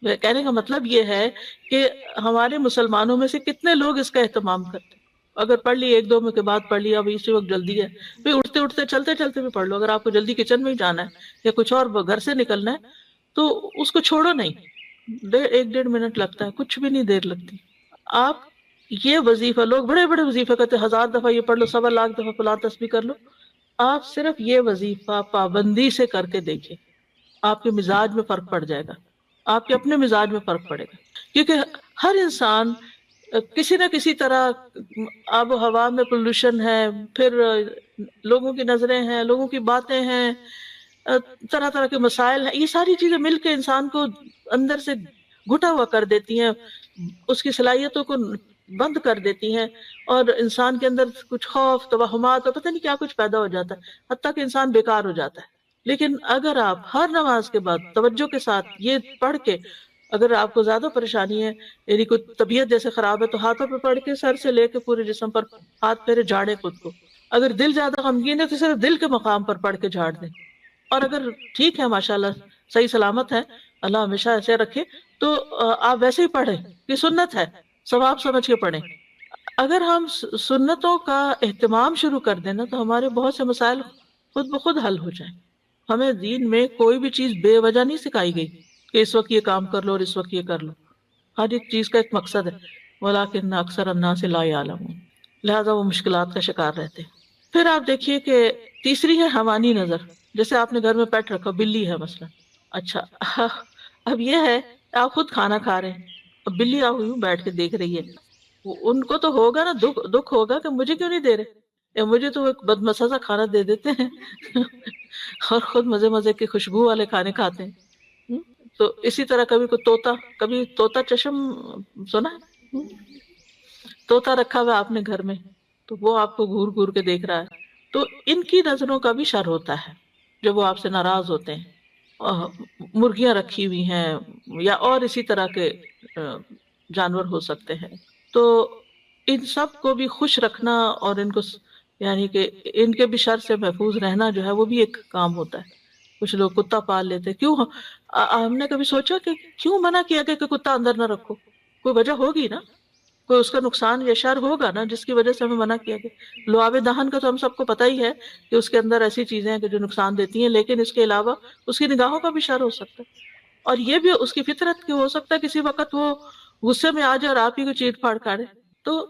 Speaker 1: کہنے کا مطلب یہ ہے کہ ہمارے مسلمانوں میں سے کتنے لوگ اس کا اہتمام کرتے ہیں. اگر پڑھ لی ایک دو میں کے بعد پڑھ لی، اب اسی وقت جلدی ہے، پھر اٹھتے اٹھتے چلتے چلتے بھی پڑھ لو. اگر آپ کو جلدی کچن میں ہی جانا ہے یا کچھ اور گھر سے نکلنا ہے تو اس کو چھوڑو نہیں. ایک ڈیڑھ منٹ لگتا ہے، کچھ بھی نہیں دیر لگتی. آپ یہ وظیفہ، لوگ بڑے بڑے وظیفے کرتے ہیں، 1000 دفعہ یہ پڑھ لو، 1.25 دفعہ فلاں تسبیح کر لو. آپ صرف یہ وظیفہ پابندی سے کر کے دیکھیں، آپ کے مزاج میں فرق پڑ جائے گا، آپ کے اپنے مزاج میں فرق پڑے گا. کیونکہ ہر انسان کسی نہ کسی طرح، آب و ہوا میں پولوشن ہے، پھر لوگوں کی نظریں ہیں، لوگوں کی باتیں ہیں، طرح طرح کے مسائل ہیں، یہ ساری چیزیں مل کے انسان کو اندر سے گھٹا ہوا کر دیتی ہیں، اس کی صلاحیتوں کو بند کر دیتی ہیں، اور انسان کے اندر کچھ خوف، توہمات اور پتہ نہیں کیا کچھ پیدا ہو جاتا ہے، حتیٰ کہ انسان بیکار ہو جاتا ہے. لیکن اگر آپ ہر نماز کے بعد توجہ کے ساتھ یہ پڑھ کے، اگر آپ کو زیادہ پریشانی ہے، یعنی کوئی طبیعت جیسے خراب ہے، تو ہاتھوں پہ پڑھ کے سر سے لے کے پورے جسم پر ہاتھ پھیرے، جھاڑے خود کو. اگر دل زیادہ غمگین ہے تو صرف دل کے مقام پر پڑھ کے جھاڑ دیں. اور اگر ٹھیک ہے، ماشاءاللہ صحیح سلامت ہے، اللہ ہمیشہ ایسے رکھے، تو آپ ویسے ہی پڑھیں، یہ سنت ہے، ثواب سمجھ کے پڑھیں. اگر ہم سنتوں کا اہتمام شروع کر دیں نا تو ہمارے بہت سے مسائل خود بخود حل ہو جائیں. ہمیں دین میں کوئی بھی چیز بے وجہ نہیں سکھائی گئی کہ اس وقت یہ کام کر لو اور اس وقت یہ کر لو. ہر ایک چیز کا ایک مقصد ہے. وَلَٰكِنَّ أَكْثَرَ النَّاسِ لَا يَعْلَمُونَ. لہذا وہ مشکلات کا شکار رہتے ہیں. پھر آپ دیکھیے کہ تیسری ہے حیوانی نظر. جیسے آپ نے گھر میں پیٹ رکھا، بلی ہے مثلا. اچھا، اب یہ ہے آپ خود کھانا کھا رہے ہیں، اب بلی آپ یوں بیٹھ کے دیکھ رہی ہے. ان کو تو ہوگا نا، دکھ ہوگا کہ مجھے کیوں نہیں دے رہے، یا مجھے تو ایک بدمزہ سا کھانا دے دیتے ہیں اور خود مزے مزے کے خوشبو والے کھانے کھاتے ہیں. تو اسی طرح کبھی طوطا چشم سنا ہے؟ طوطا رکھا ہوا آپ نے گھر میں، تو وہ آپ کو گھور گھور کے دیکھ رہا ہے. تو ان کی نظروں کا بھی شر ہوتا ہے جب وہ آپ سے ناراض ہوتے ہیں. مرغیاں رکھی ہوئی ہیں یا اور اسی طرح کے جانور ہو سکتے ہیں. تو ان سب کو بھی خوش رکھنا اور ان کو یعنی کہ ان کے بھی شر سے محفوظ رہنا جو ہے وہ بھی ایک کام ہوتا ہے. کچھ لوگ کتا پال لیتے. کیوں؟ ہم نے کبھی سوچا کہ کیوں منع کیا کہ کتا اندر نہ رکھو؟ کوئی وجہ ہوگی نا، کوئی اس کا نقصان یا شر ہوگا نا جس کی وجہ سے ہمیں منع کیا گیا. لعاب دہن کا تو ہم سب کو پتہ ہی ہے کہ اس کے اندر ایسی چیزیں ہیں کہ جو نقصان دیتی ہیں، لیکن اس کے علاوہ اس کی نگاہوں کا بھی شر ہو سکتا ہے. اور یہ بھی اس کی فطرت کی ہو سکتا ہے کسی وقت وہ غصے میں آ جائے اور آپ ہی کو چیٹ پھاڑ کھاڑے. تو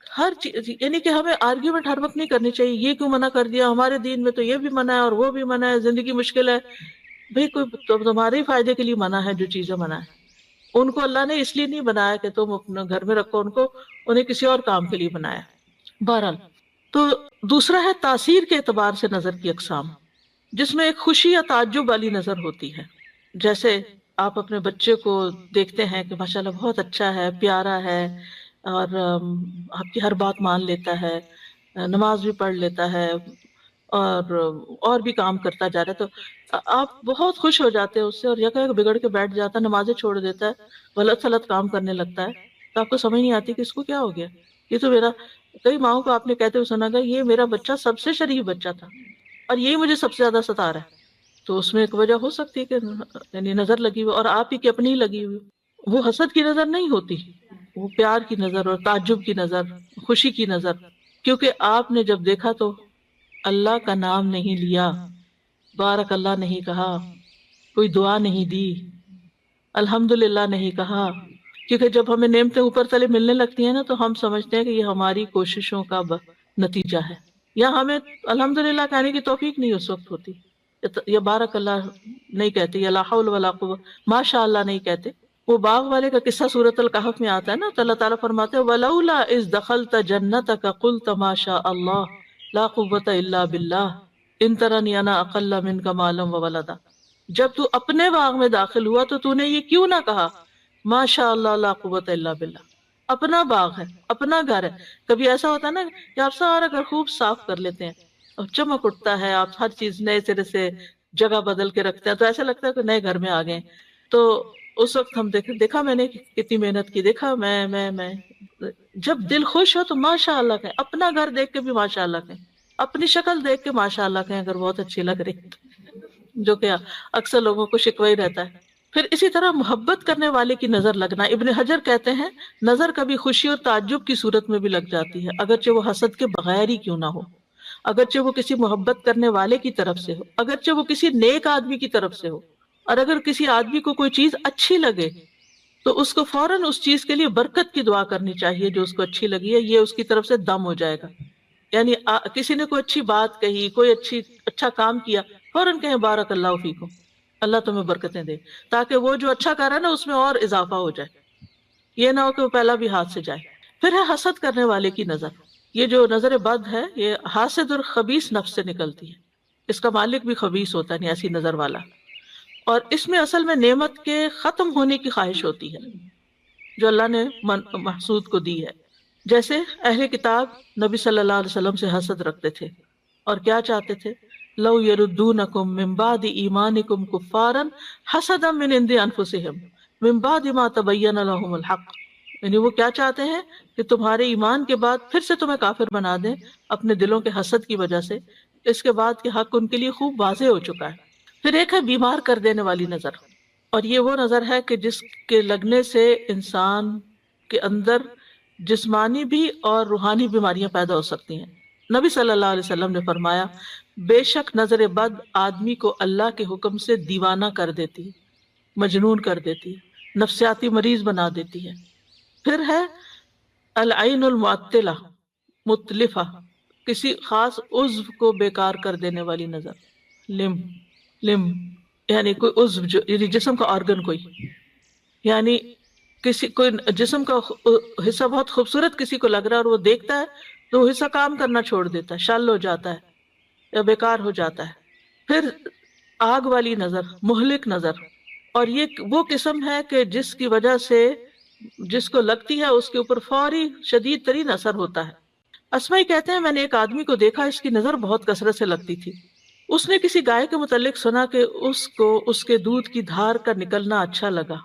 Speaker 1: ہر چیز یعنی کہ ہمیں آرگیومنٹ ہر وقت نہیں کرنی چاہیے. یہ کیوں منع کر دیا؟ ہمارے دین میں تو یہ بھی منع ہے اور وہ بھی منع ہے، زندگی مشکل ہے. بھئی کوئی تمہارے ہی فائدے کے لیے منع ہے. جو چیزیں منع ہے ان کو اللہ نے اس لیے نہیں بنایا کہ تم اپنے گھر میں رکھو ان کو، انہیں کسی اور کام کے لیے بنایا. بہرحال تو دوسرا ہے تاثیر کے اعتبار سے نظر کی اقسام، جس میں ایک خوشی یا تعجب والی نظر ہوتی ہے. جیسے آپ اپنے بچے کو دیکھتے ہیں کہ ماشاءاللہ بہت اچھا ہے، پیارا ہے، اور آپ کی ہر بات مان لیتا ہے، نماز بھی پڑھ لیتا ہے، اور بھی کام کرتا جا رہا ہے. تو آپ بہت خوش ہو جاتے ہیں اس سے، اور یکا یک بگڑ کے بیٹھ جاتا ہے، نمازیں چھوڑ دیتا ہے، غلط سلط کام کرنے لگتا ہے. تو آپ کو سمجھ نہیں آتی کہ اس کو کیا ہو گیا. یہ تو میرا، کئی ماؤں کو آپ نے کہتے ہوئے سنا گا یہ میرا بچہ سب سے شریف بچہ تھا اور یہی مجھے سب سے زیادہ ستا رہا ہے. تو اس میں ایک وجہ ہو سکتی ہے کہ یعنی نظر لگی ہوئی، اور آپ ہی کی اپنی لگی ہوئی. وہ حسد کی نظر نہیں ہوتی، وہ پیار کی نظر اور تعجب کی نظر، خوشی کی نظر. کیونکہ آپ نے جب دیکھا تو اللہ کا نام نہیں لیا، بارک اللہ نہیں کہا، کوئی دعا نہیں دی، الحمدللہ نہیں کہا. کیونکہ جب ہمیں نعمتیں اوپر تلے ملنے لگتی ہیں نا تو ہم سمجھتے ہیں کہ یہ ہماری کوششوں کا نتیجہ ہے، یا ہمیں الحمدللہ کہنے کی توفیق نہیں اس وقت ہوتی، یا بارک اللہ نہیں کہتے، یا لا حول ولا قوت، ماشاء اللہ نہیں کہتے. وہ باغ والے کا قصہ سورۃ الکہف میں آتا ہے نا، تو اللہ تعالیٰ فرماتے ہیں وَلَوْلَا إِذْ دَخَلْتَ جَنَّتَكَ قُلْتَ مَا شَاءَ اللَّهُ لَا قُوَّةَ إِلَّا بِاللَّهِ إِن تَرَنِي أَنَا أَقَلَّ مِنْكَ مَالًا وَوَلَدًا. جب تو اپنے باغ میں داخل ہوا تو تو نے یہ کیوں نہ کہا ما شاء اللہ لا قوت الا باللہ. اپنا باغ ہے، اپنا گھر ہے. کبھی ایسا ہوتا ہے نا کہ آپ سارا گھر خوب صاف کر لیتے ہیں اور چمک اٹھتا ہے، آپ ہر چیز نئے سرے سے جگہ بدل کے رکھتے ہیں تو ایسا لگتا ہے کہ نئے گھر میں آ گئے. تو اس وقت ہم دیکھا میں نے کتنی محنت کی، دیکھا میں جب دل خوش ہو تو ماشاء اللہ کہیں، اپنا گھر دیکھ کے بھی ماشاء اللہ کہیں، اپنی شکل دیکھ کے ماشاء اللہ کہیں اگر بہت اچھی لگ رہی، جو کہ اکثر لوگوں کو شکوہ ہی رہتا ہے. پھر اسی طرح محبت کرنے والے کی نظر لگنا. ابن حجر کہتے ہیں نظر کبھی خوشی اور تعجب کی صورت میں بھی لگ جاتی ہے، اگرچہ وہ حسد کے بغیر ہی کیوں نہ ہو، اگرچہ وہ کسی محبت کرنے والے کی طرف سے ہو، اگرچہ وہ کسی نیک آدمی کی طرف سے ہو. اور اگر کسی آدمی کو کوئی چیز اچھی لگے تو اس کو فوراً اس چیز کے لیے برکت کی دعا کرنی چاہیے جو اس کو اچھی لگی ہے، یہ اس کی طرف سے دم ہو جائے گا. یعنی کسی نے کوئی اچھی بات کہی، کوئی اچھا کام کیا، فوراً کہیں بارک اللہ فیکم، اللہ تمہیں برکتیں دے، تاکہ وہ جو اچھا کر رہا ہے نا اس میں اور اضافہ ہو جائے، یہ نہ ہو کہ وہ پہلا بھی ہاتھ سے جائے. پھر ہے حسد کرنے والے کی نظر. یہ جو نظر بد ہے یہ حاسد اور خبیث نفس سے نکلتی ہے، اس کا مالک بھی خبیث ہوتا ہے، یعنی ایسی نظر والا. اور اس میں اصل میں نعمت کے ختم ہونے کی خواہش ہوتی ہے جو اللہ نے محسود کو دی ہے. جیسے اہل کتاب نبی صلی اللہ علیہ وسلم سے حسد رکھتے تھے اور کیا چاہتے تھے، لو یردونکم من بعد ایمانکم کفارا حسدا من عند انفسہم من بعد ما تبین لهم الحق. یعنی وہ کیا چاہتے ہیں کہ تمہارے ایمان کے بعد پھر سے تمہیں کافر بنا دیں اپنے دلوں کے حسد کی وجہ سے، اس کے بعد کہ حق ان کے لیے خوب واضح ہو چکا ہے. پھر ایک ہے بیمار کر دینے والی نظر، اور یہ وہ نظر ہے کہ جس کے لگنے سے انسان کے اندر جسمانی بھی اور روحانی بیماریاں پیدا ہو سکتی ہیں. نبی صلی اللہ علیہ وسلم نے فرمایا بے شک نظر بد آدمی کو اللہ کے حکم سے دیوانہ کر دیتی، مجنون کر دیتی، نفسیاتی مریض بنا دیتی ہے. پھر ہے العین المعطلہ متلفہ، کسی خاص عضو کو بیکار کر دینے والی نظر. لم یعنی کوئی عضو یعنی جسم کا آرگن، کوئی یعنی کوئی جسم کا حصہ بہت خوبصورت کسی کو لگ رہا ہے اور وہ دیکھتا ہے تو وہ حصہ کام کرنا چھوڑ دیتا ہے، شل ہو جاتا ہے یا بیکار ہو جاتا ہے. پھر آگ والی نظر، مہلک نظر، اور یہ وہ قسم ہے کہ جس کی وجہ سے جس کو لگتی ہے اس کے اوپر فوری شدید ترین اثر ہوتا ہے. اسمائی کہتے ہیں میں نے ایک آدمی کو دیکھا، اس کی نظر بہت کثرت سے لگتی تھی. اس نے کسی گائے کے متعلق سنا کہ اس کو اس کے دودھ کی دھار کا نکلنا اچھا لگا،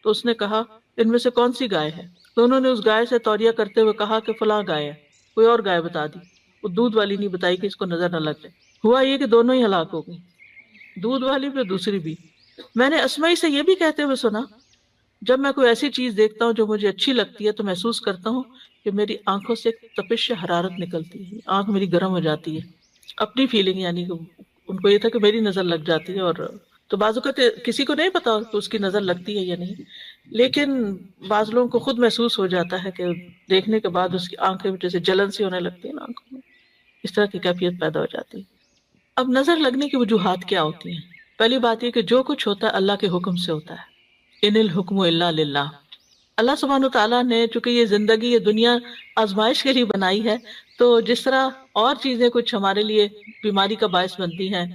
Speaker 1: تو اس نے کہا ان میں سے کون سی گائے ہے؟ تو انہوں نے اس گائے سے توریہ کرتے ہوئے کہا کہ فلاں گائے ہے، کوئی اور گائے بتا دی، وہ دودھ والی نہیں بتائی کہ اس کو نظر نہ لگ جائے۔ ہوا یہ کہ دونوں ہی ہلاک ہو گئی، دودھ والی بھی اور دوسری بھی۔ میں نے اسمائی سے یہ بھی کہتے ہوئے سنا، جب میں کوئی ایسی چیز دیکھتا ہوں جو مجھے اچھی لگتی ہے تو محسوس کرتا ہوں کہ میری آنکھوں سے ایک تپش حرارت نکلتی ہے، آنکھ میری گرم ہو جاتی ہے، اپنی فیلنگ، یعنی کہ ان کو یہ تھا کہ میری نظر لگ جاتی ہے۔ اور تو بعض اوقات کسی کو نہیں پتا کہ اس کی نظر لگتی ہے یا نہیں، لیکن بعض لوگوں کو خود محسوس ہو جاتا ہے کہ دیکھنے کے بعد اس کی آنکھیں جیسے جلن سی ہونے لگتی ہے نا آنکھوں میں، اس طرح کی کیفیت پیدا ہو جاتی ہے۔ اب نظر لگنے کی وجوہات کیا ہوتی ہیں؟ پہلی بات یہ کہ جو کچھ ہوتا ہے اللہ کے حکم سے ہوتا ہے، ان الحکم الا للہ۔ اللہ سبحانہ تعالیٰ نے چونکہ یہ زندگی، یہ دنیا آزمائش کے لیے بنائی ہے، تو جس طرح اور چیزیں کچھ ہمارے لیے بیماری کا باعث بنتی ہیں،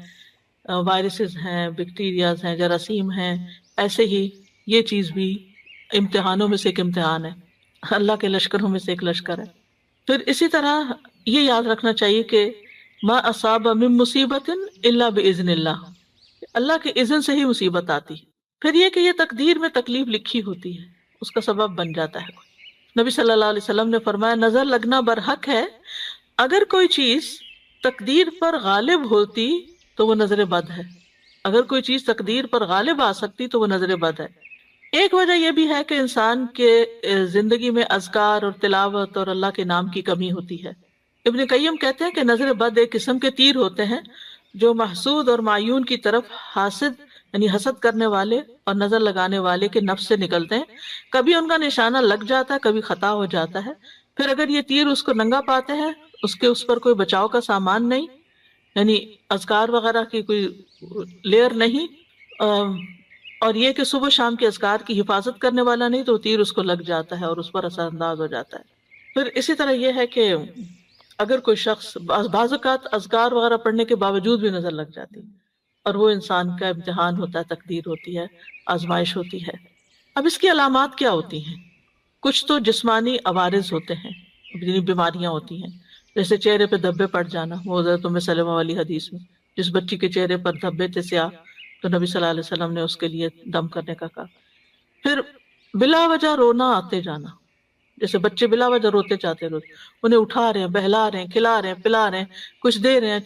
Speaker 1: وائرسز ہیں، بیکٹیریاز ہیں، جراثیم ہیں، ایسے ہی یہ چیز بھی امتحانوں میں سے ایک امتحان ہے، اللہ کے لشکروں میں سے ایک لشکر ہے۔ پھر اسی طرح یہ یاد رکھنا چاہیے کہ ما اصاب من مصیبت الا باذن اللہ، اللہ کے اذن سے ہی مصیبت آتی ہے۔ پھر یہ کہ یہ تقدیر میں تکلیف لکھی ہوتی ہے، اس کا سبب بن جاتا ہے۔ نبی صلی اللہ علیہ وسلم نے فرمایا نظر لگنا برحق ہے، اگر کوئی چیز تقدیر پر غالب ہوتی تو وہ نظر بد ہے، اگر کوئی چیز تقدیر پر غالب آ سکتی تو وہ نظر بد ہے۔ ایک وجہ یہ بھی ہے کہ انسان کے زندگی میں اذکار اور تلاوت اور اللہ کے نام کی کمی ہوتی ہے۔ ابن قیم کہتے ہیں کہ نظر بد ایک قسم کے تیر ہوتے ہیں جو محسود اور معیون کی طرف حاسد یعنی حسد کرنے والے اور نظر لگانے والے کے نفس سے نکلتے ہیں، کبھی ان کا نشانہ لگ جاتا ہے، کبھی خطا ہو جاتا ہے، پھر اگر یہ تیر اس کو ننگا پاتے ہیں، اس پر کوئی بچاؤ کا سامان نہیں، یعنی اذکار وغیرہ کی کوئی لیئر نہیں، اور یہ کہ صبح شام کے اذکار کی حفاظت کرنے والا نہیں، تو تیر اس کو لگ جاتا ہے اور اس پر اثر انداز ہو جاتا ہے۔ پھر اسی طرح یہ ہے کہ اگر کوئی شخص بعض اوقات اذکار وغیرہ پڑھنے کے باوجود بھی نظر لگ جاتی ہے، اور وہ انسان کا امتحان ہوتا ہے، تقدیر ہوتی ہے، آزمائش ہوتی ہے۔ اب اس کی علامات کیا ہوتی ہیں؟ کچھ تو جسمانی عوارض ہوتے ہیں، یعنی بیماریاں ہوتی ہیں، جیسے چہرے پہ دھبے پڑ جانا، وہ حضرت ام سلمہ والی حدیث میں جس بچی کے چہرے پر دھبے تھے سیاہ، تو نبی صلی اللہ علیہ وسلم نے اس کے لیے دم کرنے کا کہا۔ پھر بلا وجہ رونا آتے جانا، جیسے بچے بلا وجہ روتے جاتے، انہیں اٹھا رہے ہیں، بہلا رہے ہیں، کھلا رہے ہیں، پلا رہے ہیں، کچھ دے رہے ہیں،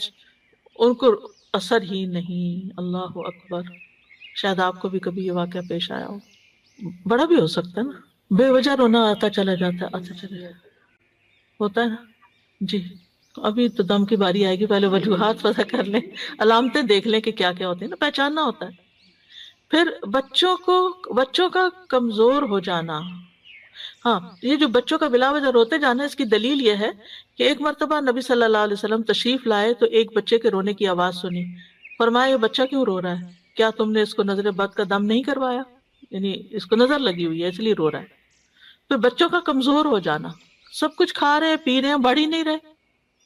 Speaker 1: ان کو اثر ہی نہیں۔ اللہ اکبر! شاید آپ کو بھی کبھی یہ واقعہ پیش آیا ہو، بڑا بھی ہو سکتا ہے نا، بے وجہ رونا آتا چلا جاتا ہے، آتا چلا جاتا ہوتا ہے نا۔ جی ابھی تو دم کی باری آئے گی، پہلے وجوہات پتہ کر لیں، علامتیں دیکھ لیں کہ کیا کیا ہوتی ہیں نا، پہچاننا ہوتا ہے۔ پھر بچوں کا کمزور ہو جانا، ہاں یہ جو بچوں کا بلا وجہ روتے جانا ہے، اس کی دلیل یہ ہے کہ ایک مرتبہ نبی صلی اللہ علیہ وسلم تشریف لائے تو ایک بچے کے رونے کی آواز سنی، فرمایا یہ بچہ کیوں رو رہا ہے؟ کیا تم نے اس کو نظر بد کا دم نہیں کروایا؟ یعنی اس کو نظر لگی ہوئی ہے اس لیے رو رہا ہے۔ پھر بچوں کا کمزور ہو جانا، سب کچھ کھا رہے ہیں، پی رہے ہیں، بڑھ ہی نہیں رہے۔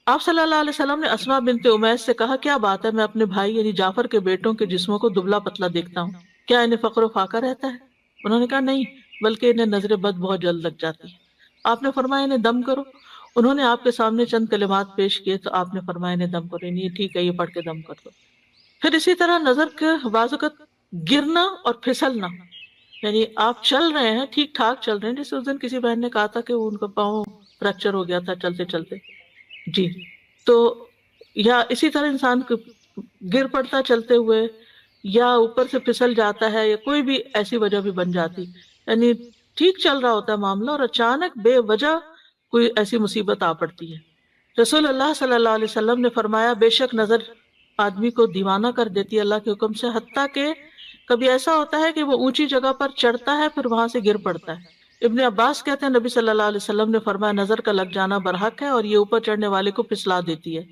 Speaker 1: آپ صلی اللہ علیہ وسلم نے اسماء بنت امیس سے کہا کیا بات ہے، میں اپنے بھائی یعنی جعفر کے بیٹوں کے جسموں کو دبلا پتلا دیکھتا ہوں، کیا انہیں فقر و فاقہ رہتا ہے؟ انہوں نے کہا نہیں، بلکہ انہیں نظر بد بہت جلد لگ جاتی ہے۔ آپ نے فرمایا انہیں دم کرو۔ انہوں نے آپ کے سامنے چند کلمات پیش کیے تو آپ نے فرمایا انہیں دم کرو، یہ ٹھیک ہے، یہ پڑھ کے دم کر دو۔ پھر اسی طرح نظر کے بعض اوقات گرنا اور پھسلنا، یعنی آپ چل رہے ہیں، ٹھیک ٹھاک چل رہے ہیں، جیسے اس دن کسی بہن نے کہا تھا کہ ان کا پاؤں فریکچر ہو گیا تھا چلتے چلتے، جی، تو یا اسی طرح انسان گر پڑتا چلتے ہوئے، یا اوپر سے پھسل جاتا ہے، یا کوئی بھی ایسی وجہ بھی بن جاتی، یعنی ٹھیک چل رہا ہوتا ہے معاملہ اور اچانک بے وجہ کوئی ایسی مصیبت آ پڑتی ہے۔ رسول اللہ صلی اللہ علیہ وسلم نے فرمایا بے شک نظر آدمی کو دیوانہ کر دیتی ہے اللہ کے حکم سے، حتیٰ کہ کبھی ایسا ہوتا ہے کہ وہ اونچی جگہ پر چڑھتا ہے پھر وہاں سے گر پڑتا ہے۔ ابن عباس کہتے ہیں نبی صلی اللہ علیہ وسلم نے فرمایا نظر کا لگ جانا برحق ہے اور یہ اوپر چڑھنے والے کو پھسلا دیتی ہے،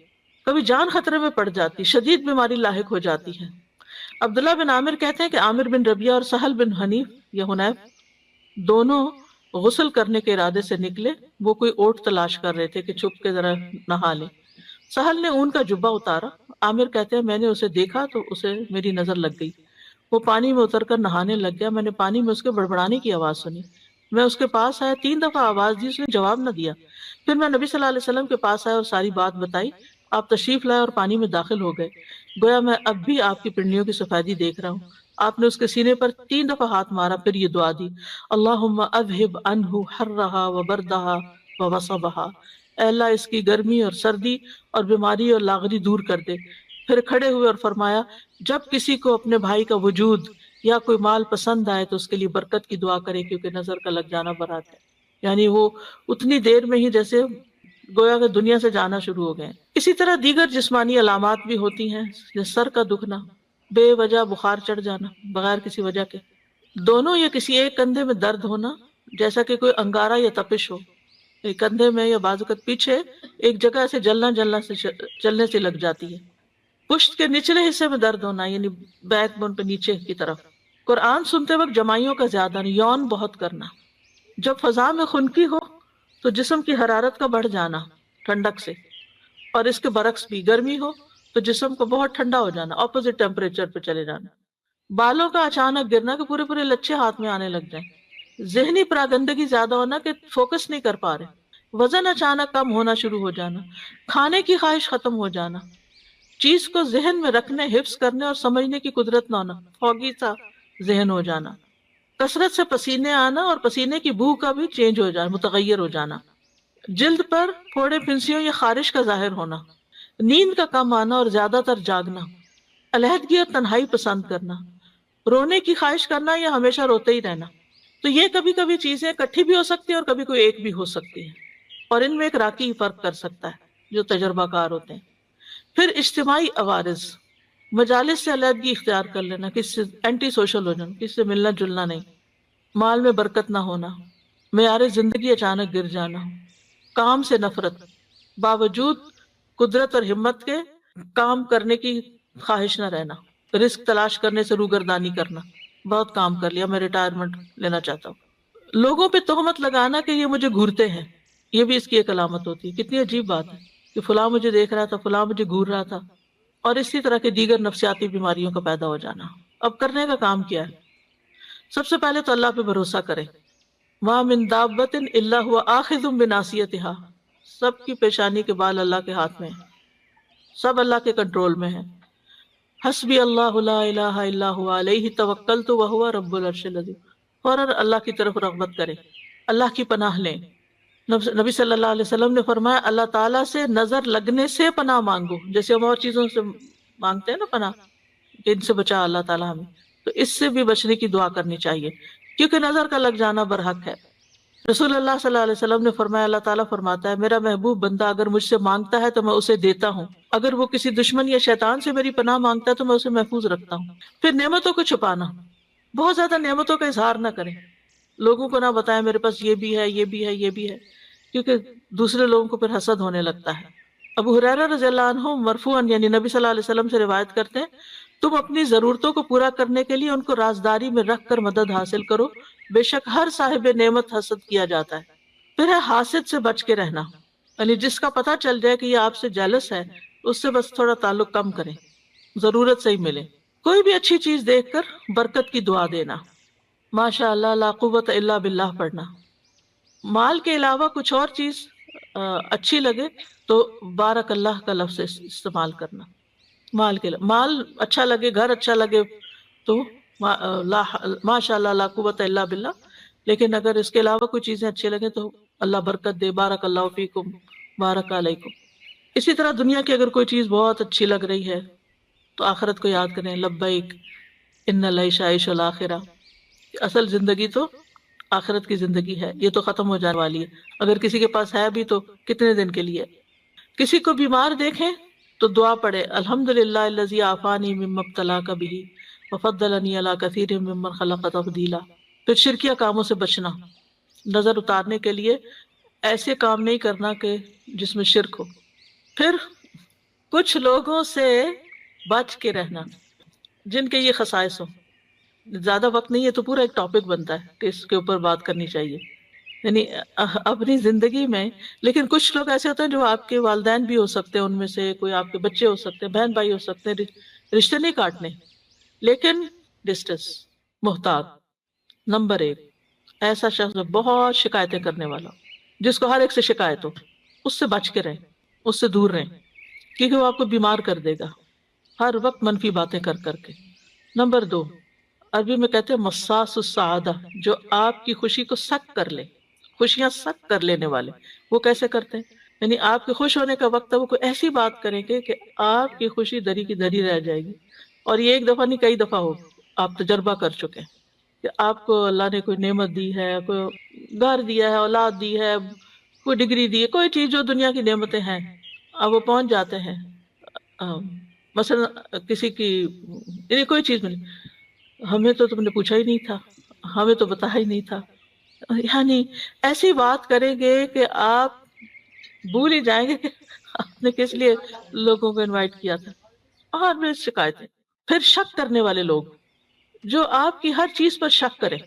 Speaker 1: کبھی جان خطرے میں پڑ جاتی، شدید بیماری لاحق ہو جاتی ہے۔ عبداللہ بن عامر کہتے ہیں کہ عامر بن ربیعہ اور سہل بن حنیف یا حنیف دونوں غسل کرنے کے ارادے سے نکلے، وہ کوئی اوٹ تلاش کر رہے تھے کہ چھپ کے ذرا نہا لیں۔ سہل نے اون کا جبہ اتارا، عامر کہتے ہیں میں نے اسے دیکھا تو اسے میری نظر لگ گئی، وہ پانی میں اتر کر نہانے لگ گیا، میں نے پانی میں اس کے بڑبڑانے کی آواز سنی، میں اس کے پاس آیا، 3 دفعہ آواز دی، اس نے جواب نہ دیا، پھر میں نبی صلی اللہ علیہ وسلم کے پاس آیا اور ساری بات بتائی، آپ تشریف لائے اور پانی میں داخل ہو گئے، گویا میں اب بھی آپ کی پنڈلیوں کی سفیدی دیکھ رہا ہوں۔ آپ نے اس کے سینے پر 3 دفعہ ہاتھ مارا، پھر یہ دعا دی، اللہم اذہب عنہ حرہا وبردہا ووصبہا، اے اللہ اس کی گرمی اور سردی اور بیماری اور لاغری دور کر دے۔ پھر کھڑے ہوئے اور فرمایا، جب کسی کو اپنے بھائی کا وجود یا کوئی مال پسند آئے تو اس کے لیے برکت کی دعا کرے، کیونکہ نظر کا لگ جانا برات ہے، یعنی وہ اتنی دیر میں ہی جیسے گویا کہ دنیا سے جانا شروع ہو گئے۔ اسی طرح دیگر جسمانی علامات بھی ہوتی ہیں، جیسے سر کا دکھنا، بے وجہ بخار چڑھ جانا بغیر کسی وجہ کے، دونوں یا کسی ایک کندھے میں درد ہونا جیسا کہ کوئی انگارہ یا تپش ہو، ایک کندھے میں یا بعض اوقات پیچھے ایک جگہ سے جلنے سے لگ جاتی ہے، پشت کے نچلے حصے میں درد ہونا یعنی بیک بون پہ نیچے کی طرف، قرآن سنتے وقت جمائیوں کا زیادہ نہیں، یون بہت کرنا، جب فضا میں خنکی ہو تو جسم کی حرارت کا بڑھ جانا ٹھنڈک سے، اور اس کے برعکس بھی گرمی ہو تو جسم کو بہت ٹھنڈا ہو جانا، اپوزٹ ٹیمپریچر پہ چلے جانا، بالوں کا اچانک گرنا کہ پورے پورے لچھے ہاتھ میں آنے لگ جائیں، ذہنی پراگندگی زیادہ ہونا کہ فوکس نہیں کر پا رہے، وزن اچانک کم ہونا شروع ہو جانا، کھانے کی خواہش ختم ہو جانا، چیز کو ذہن میں رکھنے، حفظ کرنے اور سمجھنے کی قدرت نہ ہونا، فوگی سا ذہن ہو جانا، کثرت سے پسینے آنا اور پسینے کی بو کا بھی چینج ہو جانا، متغیر ہو جانا، جلد پر پھوڑے پھنسیوں یا خارش کا ظاہر ہونا، نیند کا کم آنا اور زیادہ تر جاگنا، علیحدگی اور تنہائی پسند کرنا، رونے کی خواہش کرنا یا ہمیشہ روتے ہی رہنا۔ تو یہ کبھی کبھی چیزیں اکٹھی بھی ہو سکتی ہیں اور کبھی کوئی ایک بھی ہو سکتی ہے، اور ان میں ایک راکی ہی فرق کر سکتا ہے جو تجربہ کار ہوتے ہیں۔ پھر اجتماعی عوارض، مجالس سے علیحدگی اختیار کر لینا، کس سے اینٹی سوشل ہو جانا، کس سے ملنا جلنا نہیں، مال میں برکت نہ ہونا، معیار زندگی اچانک گر جانا، کام سے نفرت، باوجود قدرت اور ہمت کے کام کرنے کی خواہش نہ رہنا، رزق تلاش کرنے سے روگردانی کرنا، بہت کام کر لیا میں ریٹائرمنٹ لینا چاہتا ہوں، لوگوں پہ تہمت لگانا کہ یہ مجھے گھورتے ہیں، یہ بھی اس کی ایک علامت ہوتی ہے۔ کتنی عجیب بات ہے کہ فلاں مجھے دیکھ رہا تھا، فلاں مجھے گھور رہا تھا، اور اسی طرح کے دیگر نفسیاتی بیماریوں کا پیدا ہو جانا۔ اب کرنے کا کام کیا ہے؟ سب سے پہلے تو اللہ پہ بھروسہ کریں، وَمَا مِن دَابَّةٍ إِلَّا هُوَ آخِذٌ بِنَاصِيَتِهَا، سب کی پیشانی کے بال اللہ کے ہاتھ میں ہیں، سب اللہ کے کنٹرول میں ہیں۔ حسبی اللہ لا الہ الا هو علیہ توکلت وہو رب العرش العظیم، فوراً اللہ کی طرف رغبت کریں، اللہ کی پناہ لیں۔ نبی صلی اللہ علیہ وسلم نے فرمایا اللہ تعالیٰ سے نظر لگنے سے پناہ مانگو، جیسے ہم اور چیزوں سے مانگتے ہیں نا پناہ کہ ان سے بچا اللہ تعالیٰ ہمیں، تو اس سے بھی بچنے کی دعا کرنی چاہیے، کیونکہ نظر کا لگ جانا برحق ہے۔ رسول اللہ صلی اللہ علیہ وسلم نے فرمایا اللہ تعالیٰ فرماتا ہے میرا محبوب بندہ اگر مجھ سے مانگتا ہے تو میں اسے دیتا ہوں، اگر وہ کسی دشمن یا شیطان سے میری پناہ مانگتا ہے تو میں اسے محفوظ رکھتا ہوں۔ پھر نعمتوں کو چھپانا، بہت زیادہ نعمتوں کا اظہار نہ کریں، لوگوں کو نہ بتائیں میرے پاس یہ بھی ہے یہ بھی ہے یہ بھی ہے، کیونکہ دوسرے لوگوں کو پھر حسد ہونے لگتا ہے۔ ابو ہریرہ رضی اللہ عنہ مرفوعاً یعنی نبی صلی اللہ علیہ وسلم سے روایت کرتے ہیں تم اپنی ضرورتوں کو پورا کرنے کے لیے ان کو رازداری میں رکھ کر مدد حاصل کرو، بے شک ہر صاحب نعمت حسد کیا جاتا ہے۔ پھر ہے حاسد سے بچ کے رہنا، یعنی جس کا پتہ چل جائے کہ یہ آپ سے جیلس ہے اس سے بس تھوڑا تعلق کم کریں، ضرورت سے ہی ملے۔ کوئی بھی اچھی چیز دیکھ کر برکت کی دعا دینا، ماشاء اللہ لا قوت الا باللہ پڑھنا، مال کے علاوہ کچھ اور چیز اچھی لگے تو بارک اللہ کا لفظ استعمال کرنا، مال اچھا لگے، گھر اچھا لگے تو ماشاء اللہ لا قوت الا باللہ، لیکن اگر اس کے علاوہ کوئی چیزیں اچھی لگے تو اللہ برکت دے، بارک اللہ فیکم بارک علیکم۔ اسی طرح دنیا کی اگر کوئی چیز بہت اچھی لگ رہی ہے تو آخرت کو یاد کریں، لبیک ان العیش عیش الاخرہ، اصل زندگی تو آخرت کی زندگی ہے، یہ تو ختم ہو جانے والی ہے، اگر کسی کے پاس ہے بھی تو کتنے دن کے لیے۔ کسی کو بیمار دیکھیں تو دعا پڑھے الحمدللہ الذی عافانی مما ابتلاک بہ وفضلنی علی کثیر ممن خلق تفضیلا۔ پھر شرکیہ کاموں سے بچنا، نظر اتارنے کے لیے ایسے کام نہیں کرنا کہ جس میں شرک ہو۔ پھر کچھ لوگوں سے بچ کے رہنا جن کے یہ خصائص ہوں، زیادہ وقت نہیں ہے تو پورا ایک ٹاپک بنتا ہے کہ اس کے اوپر بات کرنی چاہیے، یعنی اپنی زندگی میں۔ لیکن کچھ لوگ ایسے ہوتے ہیں جو آپ کے والدین بھی ہو سکتے ہیں، ان میں سے کوئی آپ کے بچے ہو سکتے ہیں، بہن بھائی ہو سکتے ہیں، رشتے نہیں کاٹنے، لیکن ڈسٹنس، محتاط۔ نمبر 1 ایسا شخص بہت شکایتیں کرنے والا، جس کو ہر ایک سے شکایت ہو، اس سے بچ کے رہیں، اس سے دور رہیں، کیونکہ وہ آپ کو بیمار کر دے گا ہر وقت منفی باتیں کر کر کے۔ نمبر 2 عربی میں کہتے ہیں مساس السعادہ، جو آپ کی خوشی کو سک کر لے، خوشیاں سک کر لینے والے۔ وہ کیسے کرتے ہیں؟ یعنی آپ کے خوش ہونے کا وقت ہے، وہ کوئی ایسی بات کریں گے کہ آپ کی خوشی دری کی دری رہ جائے گی، اور یہ ایک دفعہ نہیں کئی دفعہ ہو، آپ تجربہ کر چکے ہیں کہ آپ کو اللہ نے کوئی نعمت دی ہے، کوئی گھر دیا ہے، اولاد دی ہے، کوئی ڈگری دی ہے، کوئی چیز جو دنیا کی نعمتیں ہیں، اب وہ پہنچ جاتے ہیں مثلا کسی کی یعنی کوئی چیز ملی، ہمیں تو تم نے پوچھا ہی نہیں تھا، ہمیں تو بتایا ہی نہیں تھا، یعنی ایسی بات کریں گے کہ آپ بھول ہی جائیں گے کہ آپ نے کس لیے لوگوں کو انوائٹ کیا تھا۔ اور بھی شکایتیں۔ پھر شک کرنے والے لوگ جو آپ کی ہر چیز پر شک کرے،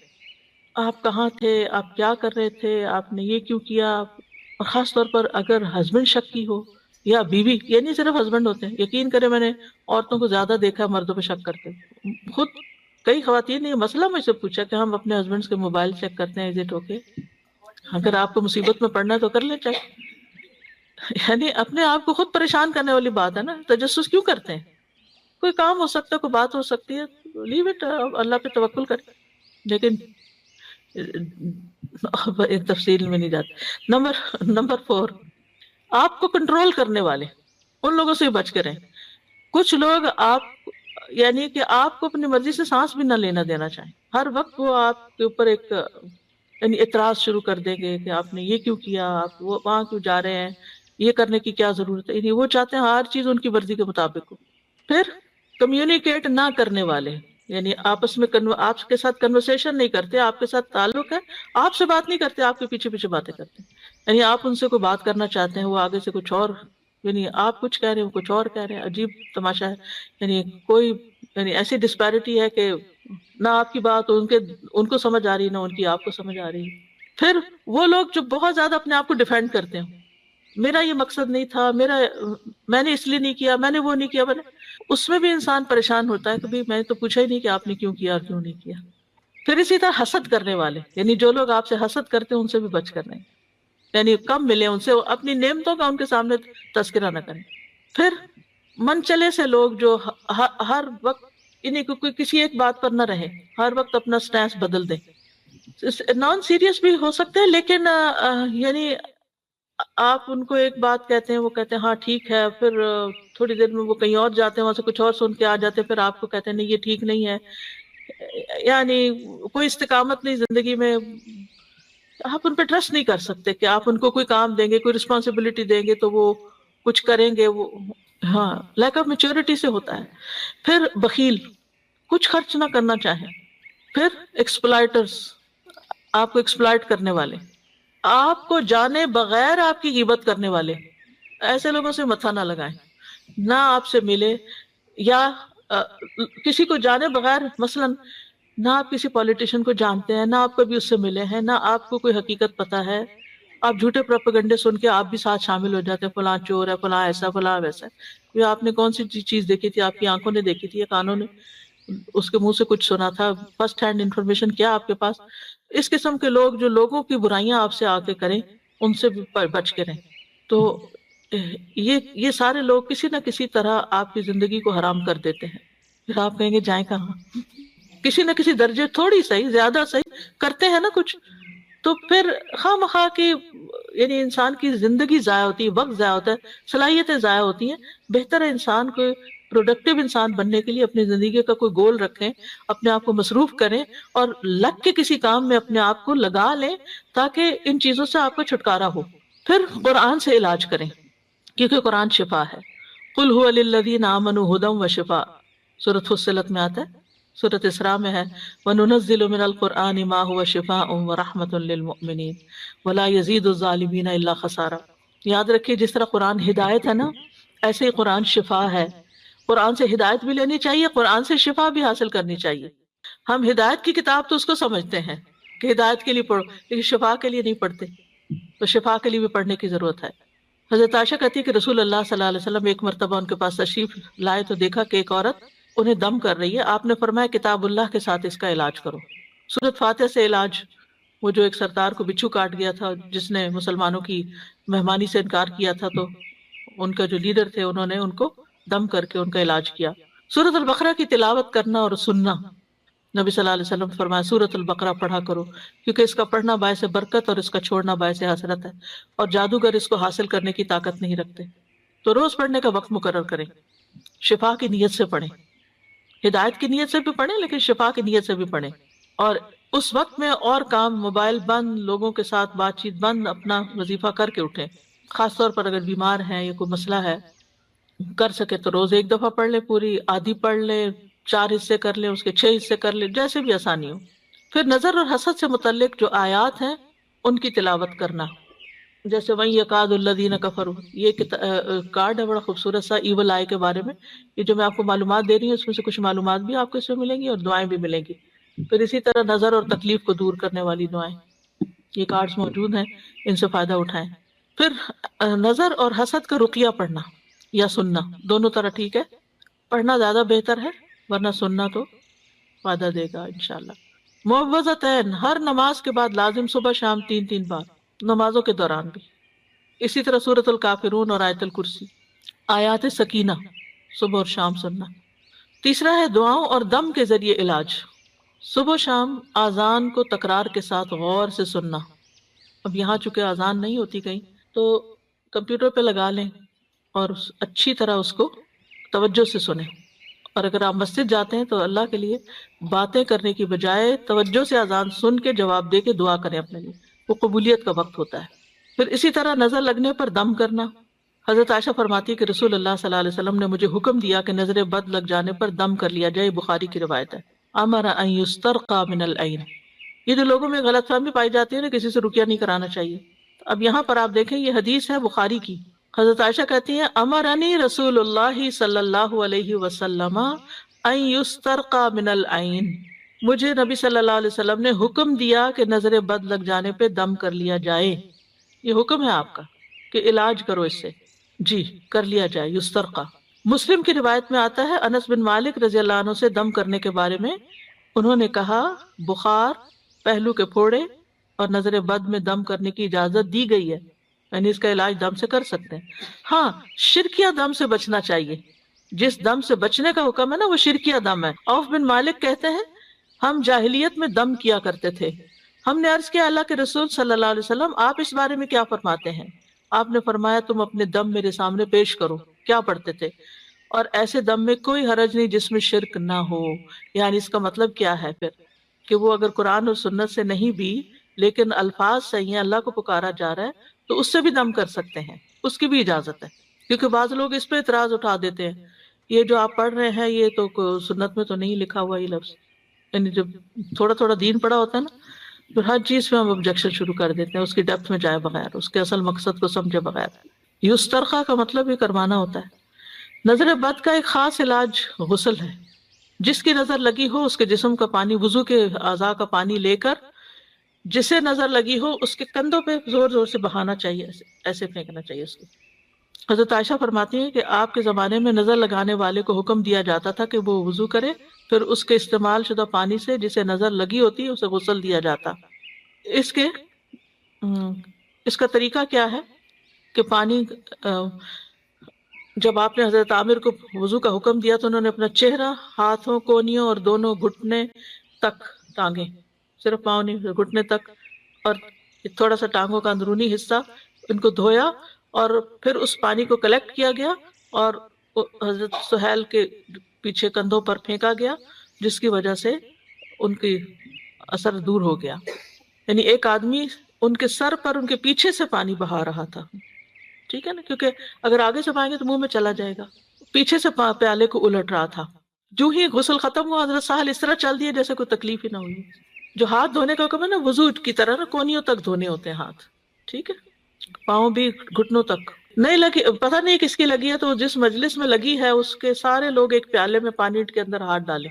Speaker 1: آپ کہاں تھے، آپ کیا کر رہے تھے، آپ نے یہ کیوں کیا، اور خاص طور پر اگر ہسبینڈ شکی ہو یا بیوی، یہ نہیں صرف ہسبینڈ ہوتے ہیں، یقین کرے میں نے عورتوں کو زیادہ دیکھا مردوں پہ شک کرتے، خود کئی خواتین نے یہ مسئلہ مجھ سے پوچھا کہ ہم اپنے ہسبینڈ کے موبائل چیک کرتے ہیں ایگزٹ ہو کے، اگر آپ کو مصیبت میں پڑنا ہے تو کر لیں چیک، یعنی اپنے آپ کو خود پریشان کرنے والی بات ہے نا، تجسس کیوں کرتے ہیں؟ کوئی کام ہو سکتا ہے، کوئی بات ہو سکتی ہے، لیو اٹ، اللہ پہ توکل کریں، لیکن ایک تفصیل میں نہیں جاتے۔ نمبر 4، آپ کو کنٹرول کرنے والے، ان لوگوں سے بچ کے رہیں۔ کچھ لوگ آپ یعنی کہ آپ کو اپنی مرضی سے سانس بھی نہ لینا دینا چاہیں، ہر وقت وہ آپ کے اوپر ایک یعنی اعتراض شروع کر دیں گے کہ آپ نے یہ کیوں کیا، آپ وہ وہاں کیوں جا رہے ہیں، یہ کرنے کی کیا ضرورت ہے، یعنی وہ چاہتے ہیں ہر چیز ان کی مرضی کے مطابق ہو۔ پھر کمیونیکیٹ نہ کرنے والے، یعنی آپس میں آپ کے ساتھ کنورسیشن نہیں کرتے، آپ کے ساتھ تعلق ہے، آپ سے بات نہیں کرتے، آپ کے پیچھے پیچھے باتیں کرتے ہیں، یعنی آپ ان سے کوئی بات کرنا چاہتے ہیں، وہ آگے سے کچھ اور، یعنی آپ کچھ کہہ رہے ہیں وہ کچھ اور کہہ رہے ہیں، عجیب تماشا ہے، یعنی کوئی یعنی ایسی ڈسپیرٹی ہے کہ نہ آپ کی بات ان کو سمجھ آ رہی، نہ ان کی آپ کو سمجھ آ رہی۔ پھر وہ لوگ جو بہت زیادہ اپنے آپ کو ڈیفینڈ کرتے ہیں، میرا یہ مقصد نہیں تھا، میں نے اس لیے نہیں کیا، میں نے وہ نہیں کیا، اس میں بھی انسان پریشان ہوتا ہے کہ بھئی میں نے تو پوچھا ہی نہیں کہ آپ نے کیوں کیا اور کیوں نہیں کیا۔ پھر اسی طرح حسد کرنے والے، یعنی جو لوگ آپ سے حسد کرتے ہیں ان سے بھی بچ کر رہیں، یعنی کم ملے ان سے، اپنی نعمتوں کا ان کے سامنے تذکرہ نہ کریں۔ پھر من چلے سے لوگ جو ہر وقت انہیں کوئی کسی ایک بات پر نہ رہے، ہر وقت اپنا سٹینس بدل دیں، نان سیریس بھی ہو سکتے ہیں، لیکن یعنی آپ ان کو ایک بات کہتے ہیں، وہ کہتے ہیں ہاں ٹھیک ہے، پھر تھوڑی دیر میں وہ کہیں اور جاتے ہیں، وہاں سے کچھ اور سن کے آ جاتے ہیں، پھر آپ کو کہتے ہیں نہیں یہ ٹھیک نہیں ہے، یعنی کوئی استقامت نہیں زندگی میں، آپ ان پہ ٹرسٹ نہیں کر سکتے کہ آپ ان کو کوئی کام دیں گے، کوئی رسپانسبلٹی دیں گے تو وہ کچھ کریں گے، وہ ہاں لیک آف میچورٹی سے ہوتا ہے۔ پھر بخیل، کچھ خرچ نہ کرنا چاہیں۔ پھر ایکسپلائٹرز، آپ کو ایکسپلائٹ کرنے والے، آپ کو جانے بغیر آپ کی غیبت کرنے والے، ایسے لوگوں سے متھا نہ لگائیں، نہ آپ سے ملے، یا کسی کو جانے بغیر، مثلا نہ آپ کسی پولیٹیشین کو جانتے ہیں، نہ آپ کبھی اس سے ملے ہیں، نہ آپ کو کوئی حقیقت پتہ ہے، آپ جھوٹے پروپیگنڈے سن کے آپ بھی ساتھ شامل ہو جاتے ہیں، فلاں چور ہے، فلاں ایسا، فلاں ویسا، یہ آپ نے کون سی چیز دیکھی تھی، آپ کی آنکھوں نے دیکھی تھی یا کانوں نے اس کے منہ سے کچھ سنا تھا، فرسٹ ہینڈ انفارمیشن کیا آپ کے پاس؟ اس قسم کے لوگ جو لوگوں کی برائیاں آپ سے آ کے کریں، ان سے بھی بچ کے رہیں۔ تو یہ سارے لوگ کسی نہ کسی طرح آپ کی زندگی کو حرام کر دیتے ہیں، پھر آپ کہیں گے جائیں کہاں؟ کسی نہ کسی درجے، تھوڑی صحیح زیادہ صحیح کرتے ہیں نا کچھ، تو پھر خواہ مخواہ کی یعنی انسان کی زندگی ضائع ہوتی ہے، وقت ضائع ہوتا ہے، صلاحیتیں ضائع ہوتی ہیں۔ بہتر ہے انسان کو پروڈکٹیو انسان بننے کے لیے اپنی زندگی کا کوئی گول رکھیں، اپنے آپ کو مصروف کریں، اور لگ کے کسی کام میں اپنے آپ کو لگا لیں تاکہ ان چیزوں سے آپ کو چھٹکارا ہو۔ پھر قرآن سے علاج کریں، کیونکہ قرآن شفا ہے۔ قل هو للذین آمنوا ھدی وشفاء، سورۃ فصلت میں آتا ہے، سورۃ اسراء میں ہے وَنُنَزِّلُ مِنَ الْقُرْآنِ مَا هُوَ شِفَاءٌ وَرَحْمَةٌ لِّلْمُؤْمِنِينَ وَلَا يَزِيدُ الظَّالِمِينَ إِلَّا خَسَارًا۔ یاد رکھیے جس طرح قرآن ہدایت ہے نا، ایسے ہی قرآن شفا ہے۔ قرآن سے ہدایت بھی لینی چاہیے، قرآن سے شفا بھی حاصل کرنی چاہیے۔ ہم ہدایت کی کتاب تو اس کو سمجھتے ہیں کہ ہدایت کے لیے پڑھو، لیکن شفا کے لیے نہیں پڑھتے، تو شفا کے لیے بھی پڑھنے کی ضرورت ہے۔ حضرت عائشہ کہتی ہے کہ رسول اللہ صلی اللہ علیہ وسلم ایک مرتبہ ان کے پاس تشریف لائے تو دیکھا کہ ایک عورت انہیں دم کر رہی ہے، آپ نے فرمایا کتاب اللہ کے ساتھ اس کا علاج کرو۔ سورۃ فاتحہ سے علاج، وہ جو ایک سردار کو بچھو کاٹ گیا تھا جس نے مسلمانوں کی مہمانی سے انکار کیا تھا، تو ان کا جو لیڈر تھے انہوں نے ان کو دم کر کے ان کا علاج کیا۔ سورۃ البقرہ کی تلاوت کرنا اور سننا، نبی صلی اللہ علیہ وسلم فرمایا سورۃ البقرہ پڑھا کرو، کیونکہ اس کا پڑھنا باعث برکت اور اس کا چھوڑنا باعث حسرت ہے، اور جادوگر اس کو حاصل کرنے کی طاقت نہیں رکھتے۔ تو روز پڑھنے کا وقت مقرر کریں، شفا کی نیت سے پڑھیں، ہدایت کی نیت سے بھی پڑھیں لیکن شفا کی نیت سے بھی پڑھیں، اور اس وقت میں اور کام، موبائل بند، لوگوں کے ساتھ بات چیت بند، اپنا وظیفہ کر کے اٹھیں۔ خاص طور پر اگر بیمار ہیں یا کوئی مسئلہ ہے، کر سکے تو روز ایک دفعہ پڑھ لے، پوری آدھی پڑھ لے، 4 حصے کر لے، اس کے 6 حصے کر لے، جیسے بھی آسانی ہو۔ پھر نظر اور حسد سے متعلق جو آیات ہیں ان کی تلاوت کرنا، جیسے وَإِن يَكَادُ الَّذِينَ كَفَرُوا، یہ کارڈ ہے بڑا خوبصورت سا ایول آئی کے بارے میں۔ یہ جو میں آپ کو معلومات دے رہی ہوں اس میں سے کچھ معلومات بھی آپ کو اس میں ملیں گی اور دعائیں بھی ملیں گی۔ پھر اسی طرح نظر اور تکلیف کو دور کرنے والی دعائیں، یہ کارڈز موجود ہیں، ان سے فائدہ اٹھائیں۔ پھر نظر اور حسد کا رقیہ پڑھنا یا سننا، دونوں طرح ٹھیک ہے، پڑھنا زیادہ بہتر ہے، ورنہ سننا تو فائدہ دے گا انشاءاللہ۔ معوذتین، ہر نماز کے بعد لازم، صبح شام 3 بار، نمازوں کے دوران بھی۔ اسی طرح سورۃ الکافرون اور آیت الکرسی، آیات سکینہ صبح اور شام سننا۔ تیسرا ہے دعاؤں اور دم کے ذریعے علاج، صبح و شام اذان کو تکرار کے ساتھ غور سے سننا۔ اب یہاں چونکہ اذان نہیں ہوتی کہیں، تو کمپیوٹر پہ لگا لیں اور اچھی طرح اس کو توجہ سے سنیں، اور اگر آپ مسجد جاتے ہیں تو اللہ کے لیے باتیں کرنے کی بجائے توجہ سے اذان سن کے جواب دے کے دعا کریں اپنے لیے، وہ قبولیت کا وقت ہوتا ہے۔ پھر اسی طرح نظر لگنے پر دم کرنا، حضرت عائشہ فرماتی ہے کہ رسول اللہ صلی اللہ علیہ وسلم نے مجھے حکم دیا کہ نظر بد لگ جانے پر دم کر لیا جائے، بخاری کی روایت ہے۔ امر ان یسترقى من العین، یہ جو لوگوں میں غلط فہمی پائی جاتی ہے نا، کسی سے رقیہ نہیں کرانا چاہیے۔ اب یہاں پر آپ دیکھیں یہ حدیث ہے بخاری کی، حضرت عائشہ کہتی ہیں امرنی رسول اللہ صلی اللہ علیہ وسلم ان یسترقى من العین، مجھے نبی صلی اللہ علیہ وسلم نے حکم دیا کہ نظر بد لگ جانے پہ دم کر لیا جائے۔ یہ حکم ہے آپ کا کہ علاج کرو اس سے، جی کر لیا جائے، یسترقى۔ مسلم کی روایت میں آتا ہے انس بن مالک رضی اللہ عنہ سے دم کرنے کے بارے میں، انہوں نے کہا بخار، پہلو کے پھوڑے اور نظر بد میں دم کرنے کی اجازت دی گئی ہے، یعنی اس کا علاج دم سے کر سکتے ہیں۔ ہاں، شرکیہ دم سے بچنا چاہیے، جس دم سے بچنے کا حکم ہے نا وہ شرکیہ دم ہے۔ عوف بن مالک کہتے ہیں ہم جاہلیت میں دم کیا کرتے تھے، ہم نے عرض کیا اللہ کے رسول صلی اللہ علیہ وسلم آپ اس بارے میں کیا فرماتے ہیں؟ آپ نے فرمایا تم اپنے دم میرے سامنے پیش کرو۔ کیا پڑھتے تھے؟ اور ایسے دم میں کوئی حرج نہیں جس میں شرک نہ ہو، یعنی اس کا مطلب کیا ہے پھر کہ وہ اگر قرآن اور سنت سے نہیں بھی لیکن الفاظ صحیح ہیں، اللہ کو پکارا جا رہا ہے تو اس سے بھی دم کر سکتے ہیں، اس کی بھی اجازت ہے۔ کیونکہ بعض لوگ اس پہ اعتراض اٹھا دیتے ہیں یہ جو آپ پڑھ رہے ہیں یہ تو سنت میں تو نہیں لکھا ہوا یہ لفظ، یعنی جب تھوڑا تھوڑا دین پڑا ہوتا ہے نا تو ہر چیز پہ ہم آبجیکشن شروع کر دیتے ہیں، اس کی ڈیپتھ میں جائے بغیر، اس کے اصل مقصد کو سمجھے بغیر۔ یسترخا کا مطلب یہ کروانا ہوتا ہے۔ نظر بد کا ایک خاص علاج غسل ہے، جس کی نظر لگی ہو اس کے جسم کا پانی، وضو کے اعضاء کا پانی لے کر جسے نظر لگی ہو اس کے کندھوں پہ زور زور سے بہانا چاہیے، ایسے پھینکنا چاہیے اس کو۔ حضرت عائشہ فرماتی ہیں کہ آپ کے زمانے میں نظر لگانے والے کو حکم دیا جاتا تھا کہ وہ وضو کرے، پھر اس کے استعمال شدہ پانی سے جسے نظر لگی ہوتی اسے غسل دیا جاتا۔ اس کا طریقہ کیا ہے کہ پانی جب آپ نے حضرت عامر کو وضو کا حکم دیا تو انہوں نے اپنا چہرہ، ہاتھوں، کونیوں اور دونوں گھٹنے تک ٹانگیں، صرف پاؤں نہیں، گھٹنے تک، اور تھوڑا سا ٹانگوں کا اندرونی حصہ ان کو دھویا، اور پھر اس پانی کو کلیکٹ کیا گیا اور حضرت سہیل کے پیچھے کندھوں پر پھینکا گیا، جس کی وجہ سے ان کی اثر دور ہو گیا۔ یعنی ایک آدمی ان کے سر پر ان کے پیچھے سے پانی بہا رہا تھا، ٹھیک ہے نا، کیونکہ اگر آگے سے پائیں گے تو منہ میں چلا جائے گا، پیچھے سے پیالے کو الٹ رہا تھا۔ جو ہی غسل ختم ہوا حضرت سہل اس طرح چل دیے جیسے کوئی تکلیف ہی نہ ہوئی۔ جو ہاتھ دھونے کا حکم ہے نا وضو کی طرح نا، کونیوں تک دھونے ہوتے ہیں ہاتھ، ٹھیک ہے، پاؤں بھی گھٹنوں تک نہیں لگی، پتہ نہیں کس کی لگی ہے، تو جس مجلس میں لگی ہے اس کے سارے لوگ ایک پیالے میں پانی کے اندر ہاتھ ڈالیں